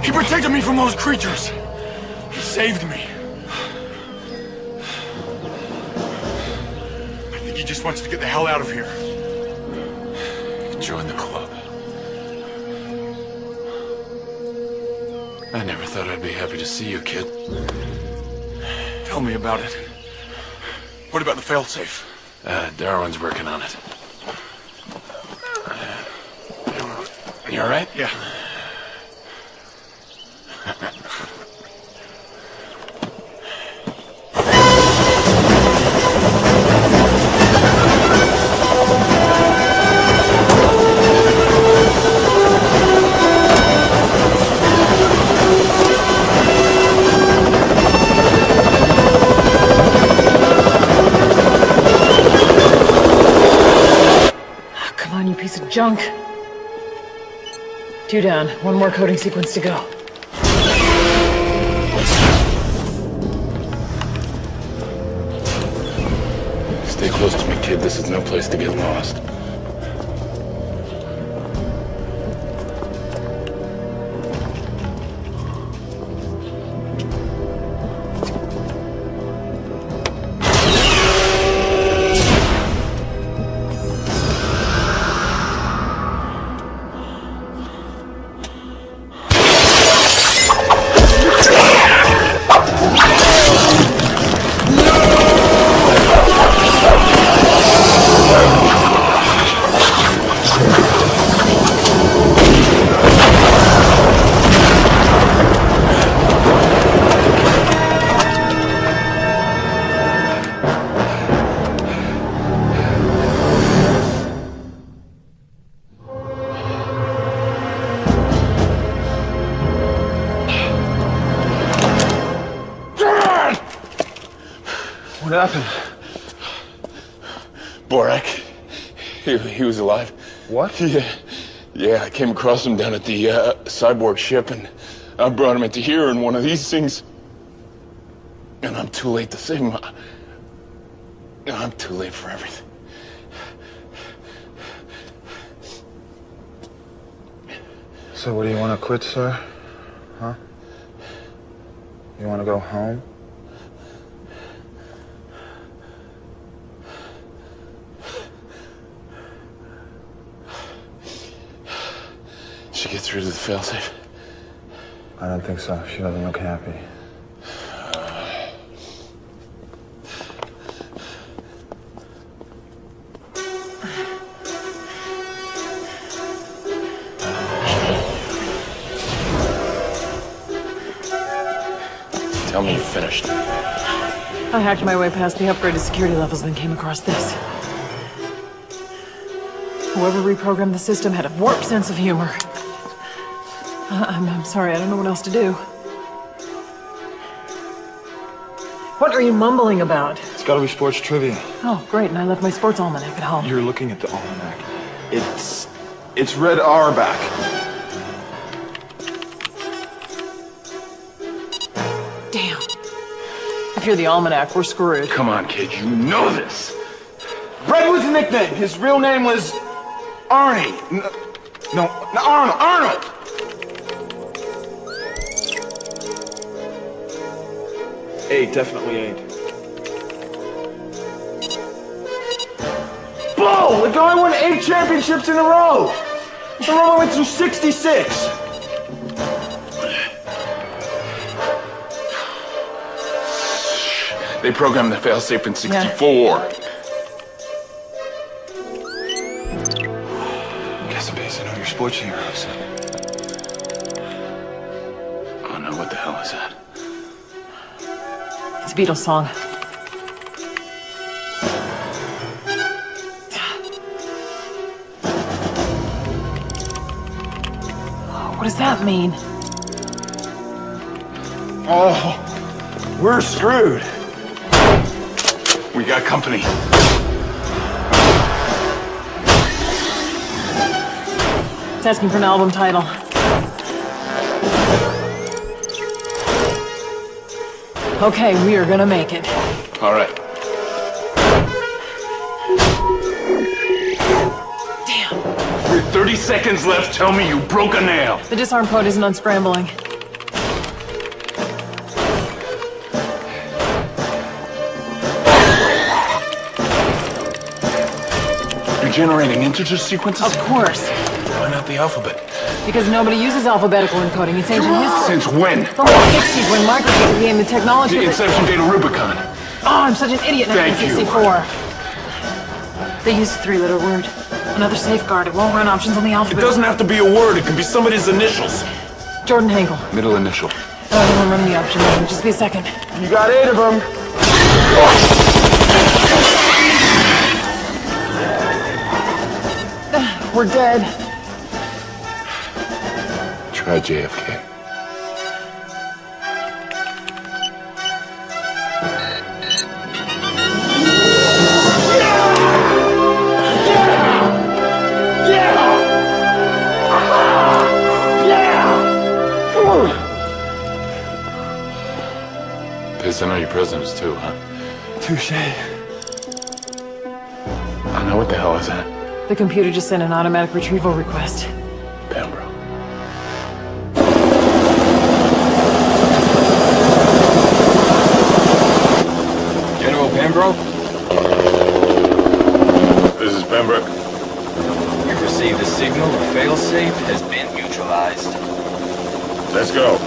He protected me from those creatures. He saved me. he just wants to get the hell out of here. Join the club. I never thought I'd be happy to see you, kid. Tell me about it. What about the failsafe? Darwin's working on it. You all right? Yeah. Come on, you piece of junk. 2 down. 1 more coding sequence to go. Stay close to me, kid. This is no place to get lost. What happened? Borak. He was alive. What? Yeah, I came across him down at the cyborg ship, and I brought him into here in one of these things. And I'm too late to save him. I'm too late for everything. So what do you want to quit, sir? Huh? You want to go home? She get through to the failsafe? I don't think so. She doesn't look happy. Tell me you finished. I hacked my way past the upgraded security levels, then came across this. Whoever reprogrammed the system had a warped sense of humor. I'm sorry, I don't know what else to do. What are you mumbling about? It's gotta be sports trivia. Oh, great, and I left my sports almanac at home. You're looking at the almanac. It's Red Auerbach. Damn. If you're the almanac, we're screwed. Come on, kid, you know this. Red was a nickname. His real name was Arnie. No, Arnold. Eight, definitely 8. Bull! The guy won 8 championships in a row! The Roma went through 66! They programmed the failsafe in 64. Guess I'm basing on your sports heroes. Oh no, what the hell is that? It's a Beatles song. What does that mean? Oh, we're screwed. We got company. It's asking for an album title. Okay, we are gonna make it. All right. Damn. With 30 seconds left, tell me you broke a nail. The disarm code isn't unscrambling. generating integer sequences? Of course. Why not the alphabet? Because nobody uses alphabetical encoding. It's ancient history. Since when? From the 60s, when microchips became the technology. The Inception date of Rubicon. Oh, I'm such an idiot. Thank you. 1964. They used a three-letter word. Another safeguard. It won't run options on the alphabet. It doesn't have to be a word. It can be somebody's initials. Jordan Henkel. Middle initial. I don't even run the option. Just be a second. You got 8 of them. We're dead. Try JFK. Pissing on your prisoners too, huh? Touche. I know what the hell is that. The computer just sent an automatic retrieval request. Pembroke. General Pembroke? This is Pembroke. We've received a signal. The failsafe has been neutralized. Let's go.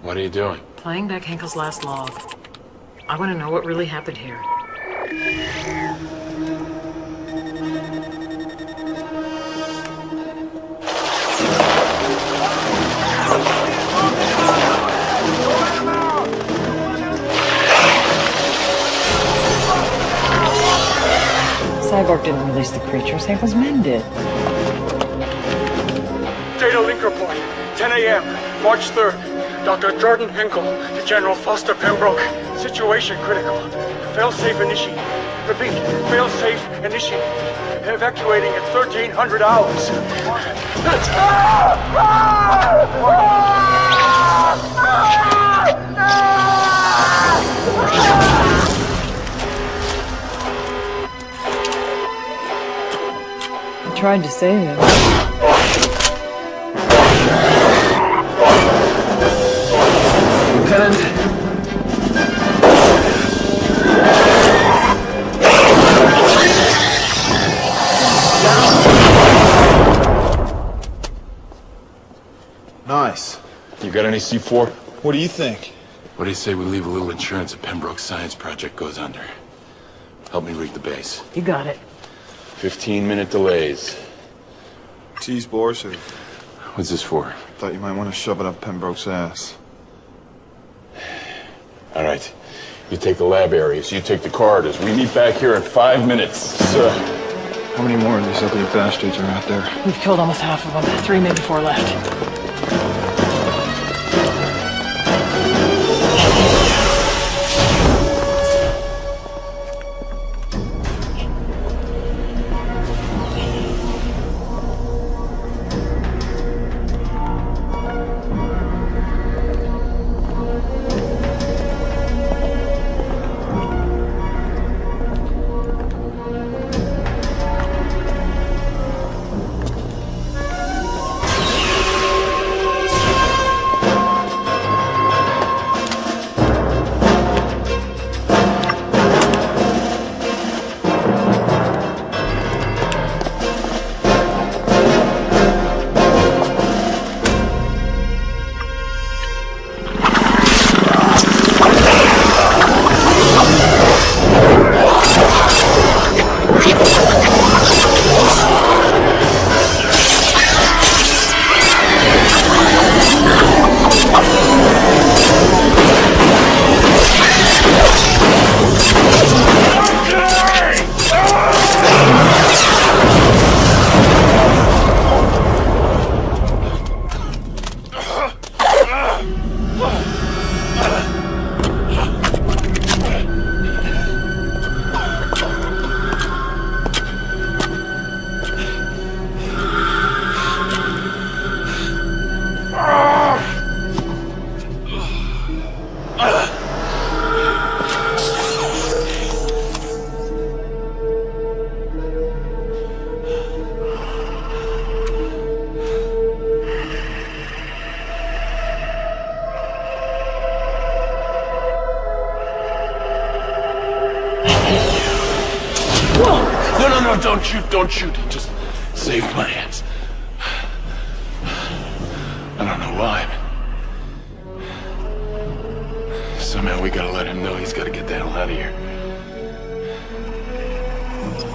What are you doing? Playing back Henkel's last log. I want to know what really happened here. Cyborg didn't release the creatures. Henkel's men did. Data link report. 10 a.m. March 3rd. Dr. Jordan Henkel to General Foster Pembroke. Situation critical. Failsafe initiated. Repeat, failsafe initiated. Evacuating at 1300 hours. I tried to save him. Lieutenant. Nice. You got any C4? What do you think? What do you say we leave a little insurance if Pembroke's science project goes under? Help me rig the base. You got it. 15-minute delays. Tease Boris. What's this for? Thought you might want to shove it up Pembroke's ass. All right. You take the lab areas. You take the corridors. We meet back here in 5 minutes. Sir. How many more of these ugly bastards are out there? We've killed almost half of them. 3, maybe 4 left. No, don't shoot, don't shoot. He just saved my ass. I don't know why, but somehow we gotta let him know he's gotta get the hell out of here.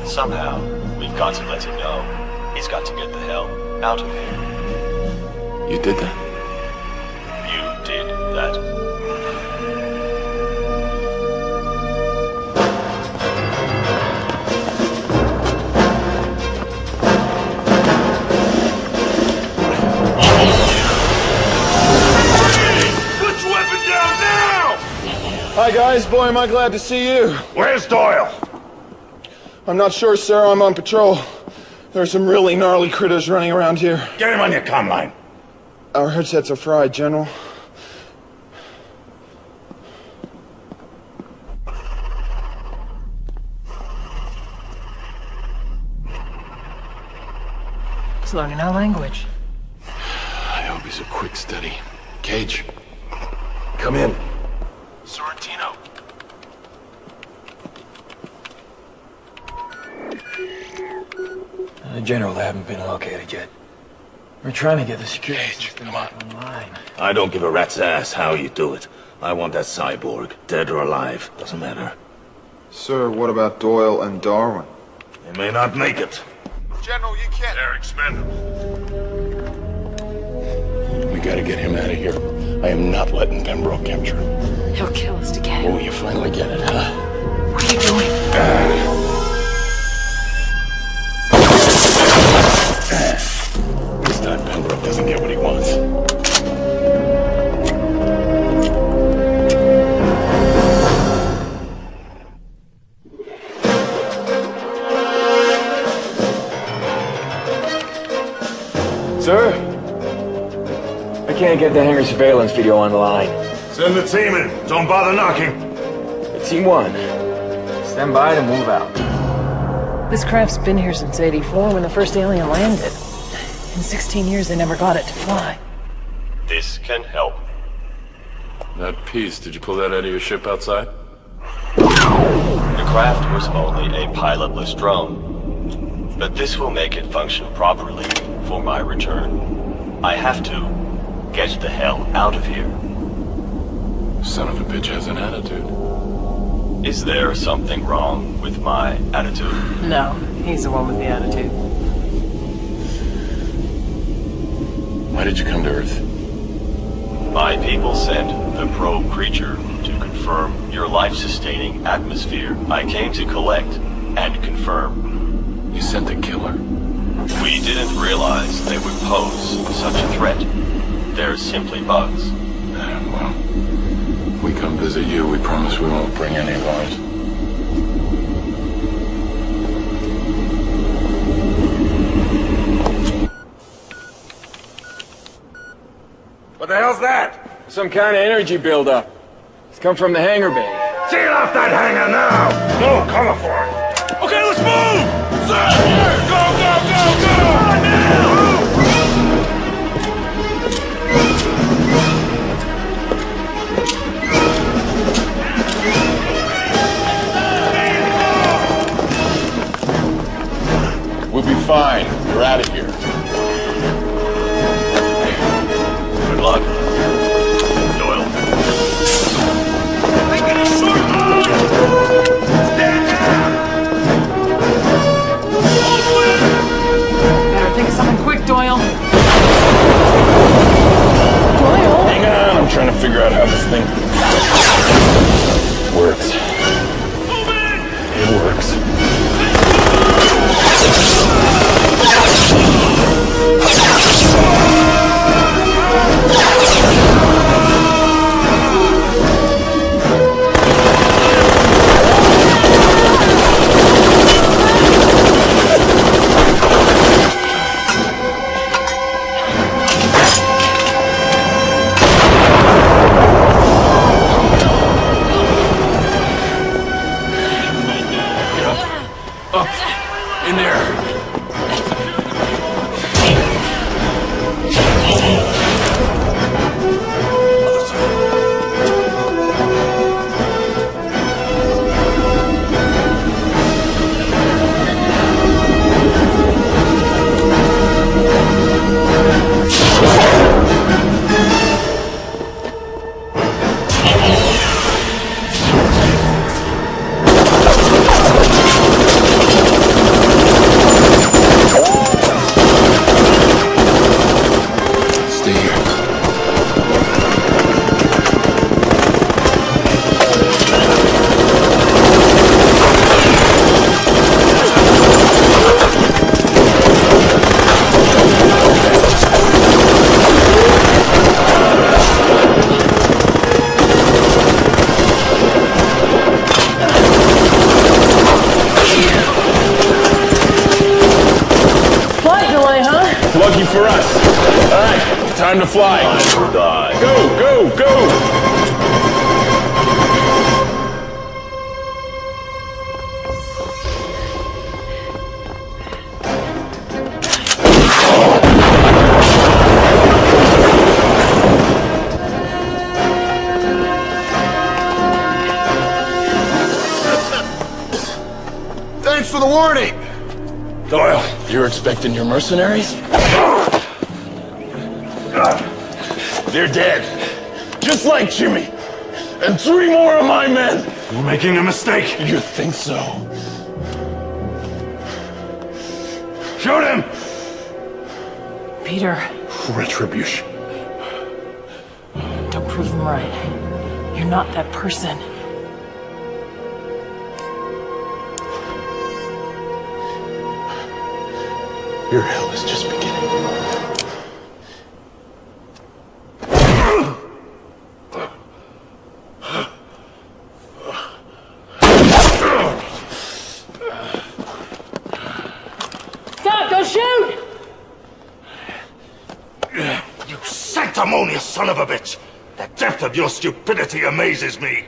Somehow, we've got to let him know he's got to get the hell out of here. You did that? You did that. Hi guys, boy am I glad to see you. Where's Doyle? I'm not sure, sir. I'm on patrol. There are some really gnarly critters running around here. Get him on your comm line. Our headsets are fried, General. He's learning our language. I hope he's a quick study. Cage. Come in. Sorrentino. The general haven't been located yet. We're trying to get the security system back online. I don't give a rat's ass how you do it. I want that cyborg, dead or alive, doesn't matter. Sir, what about Doyle and Darwin? They may not make it. General, you can't... They're expendable. We gotta get him out of here. I am not letting Pembroke capture him. He'll kill us to get him. Oh, you finally get it, huh? What are you doing? This time Pembroke doesn't get what he wants. Sir? I can't get the hangar surveillance video on the line. Send the team in. Don't bother knocking. Team 1. Stand by to move out. This craft's been here since '84 when the first alien landed. In 16 years, they never got it to fly. This can help. That piece, did you pull that out of your ship outside? The craft was only a pilotless drone. But this will make it function properly for my return. I have to get the hell out of here. Son of a bitch has an attitude. Is there something wrong with my attitude? No, he's the one with the attitude. Why did you come to Earth? My people sent the probe creature to confirm your life-sustaining atmosphere. I came to collect and confirm. You sent a killer? We didn't realize they would pose such a threat. They're simply bugs. Well, if we come visit you, we promise we won't bring any of ours. What the hell's that? Some kind of energy buildup. It's come from the hangar bay. Seal off that hangar now! No cover for it! Okay, let's move! Sir! Go, go, go, go! On now! We'll be fine. We're out of here. Good luck. Doyle. Making a short line! Stand down! Better think of something Time to fly. Time to die. Go, go, go! Thanks for the warning! Doyle, you're expecting your mercenaries? They're dead. Just like Jimmy. And 3 more of my men. You're making a mistake. You think so? Shoot him! Peter, Retribution. don't prove them right. You're not that person. Your hell is just beginning. Stop! Don't shoot! You sanctimonious son of a bitch! The depth of your stupidity amazes me.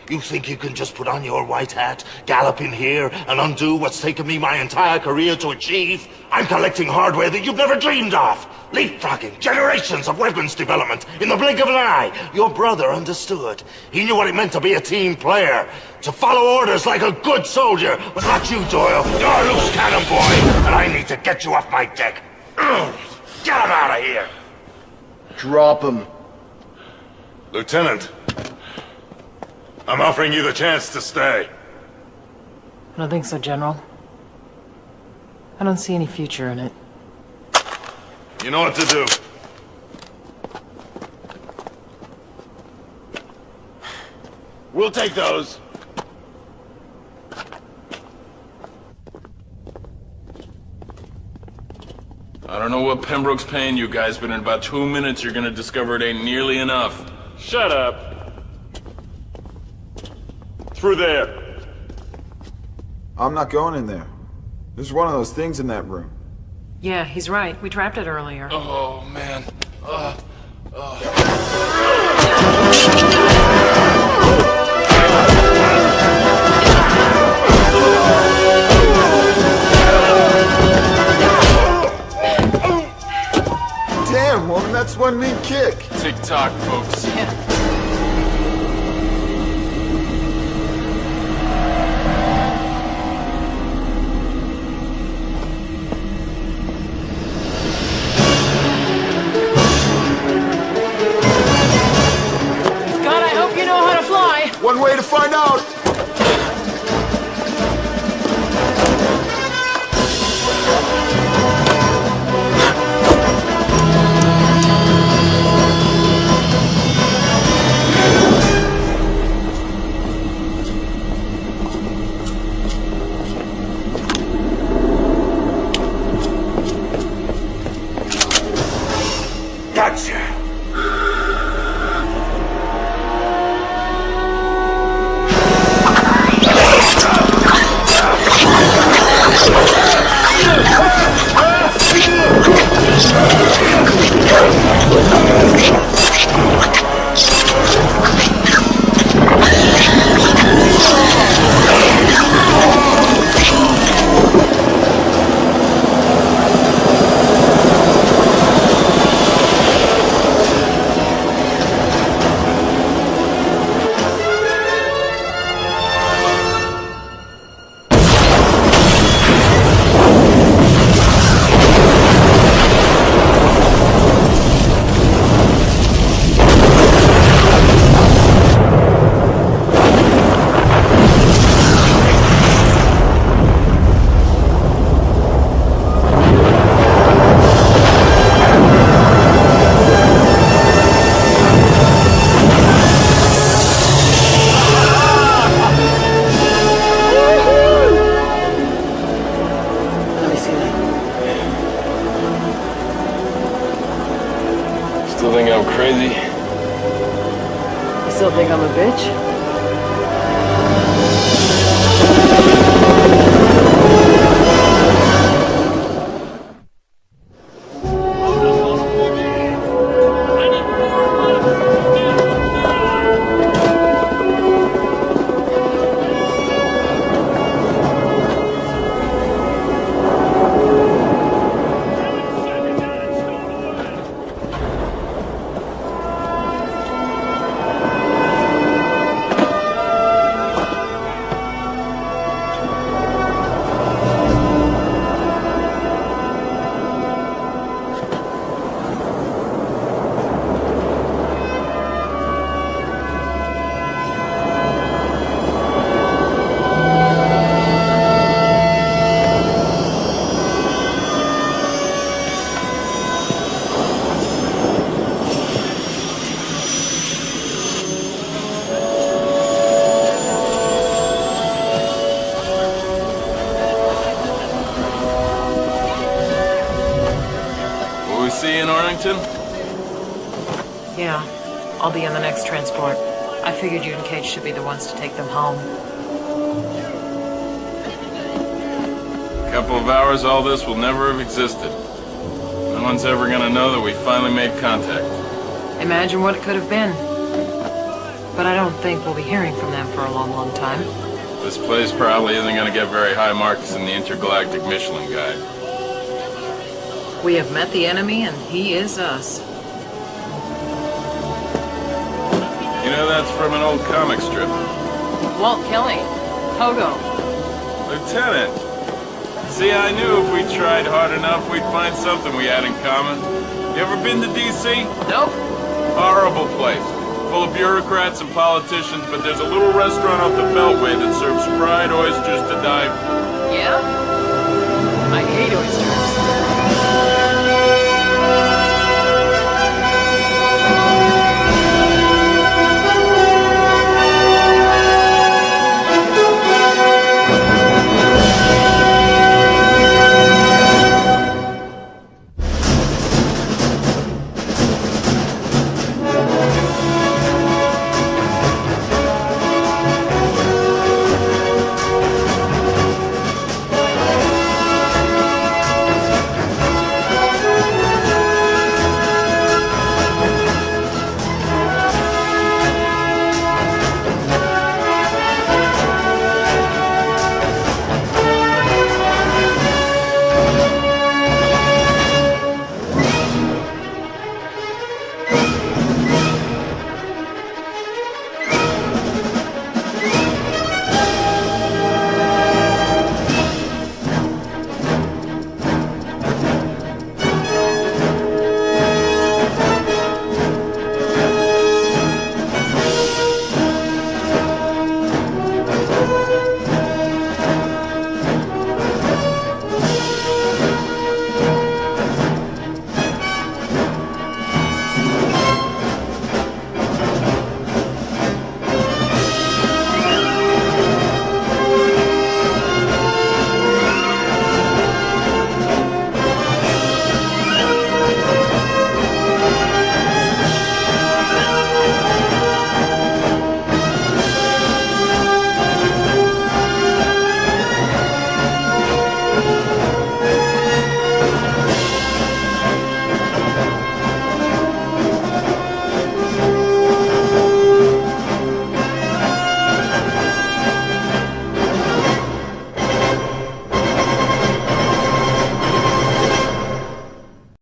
You think you can just put on your white hat, gallop in here, and undo what's taken me my entire career to achieve? I'm collecting hardware that you've never dreamed of! Leapfrogging generations of weapons development in the blink of an eye! Your brother understood. He knew what it meant to be a team player. To follow orders like a good soldier. But not you, Doyle. You're a loose cannon boy, and I need to get you off my deck. Get him out of here! Drop him. Lieutenant, I'm offering you the chance to stay. I don't think so, General. I don't see any future in it. You know what to do. We'll take those. I don't know what Pembroke's paying you guys, but in about 2 minutes you're gonna discover it ain't nearly enough. Shut up. Through there. I'm not going in there. There's one of those things in that room. Yeah, he's right. We trapped it earlier. Oh, man. Damn, woman, that's one mean kick. Tick-tock, folks. God, I hope you know how to fly. One way to find out. Gotcha! Still think I'm crazy? You still think I'm a bitch? Washington? Yeah, I'll be in the next transport. I figured you and Cage should be the ones to take them home. A couple of hours, all this will never have existed. No one's ever gonna know that we finally made contact. Imagine what it could have been. But I don't think we'll be hearing from them for a long, long time. This place probably isn't gonna get very high marks in the Intergalactic Michelin Guide. We have met the enemy, and he is us. You know, that's from an old comic strip. Walt Kelly. Pogo. Lieutenant! See, I knew if we tried hard enough, we'd find something we had in common. You ever been to D.C.? Nope. Horrible place. Full of bureaucrats and politicians, but there's a little restaurant off the Beltway that serves fried oysters to die for. Yeah?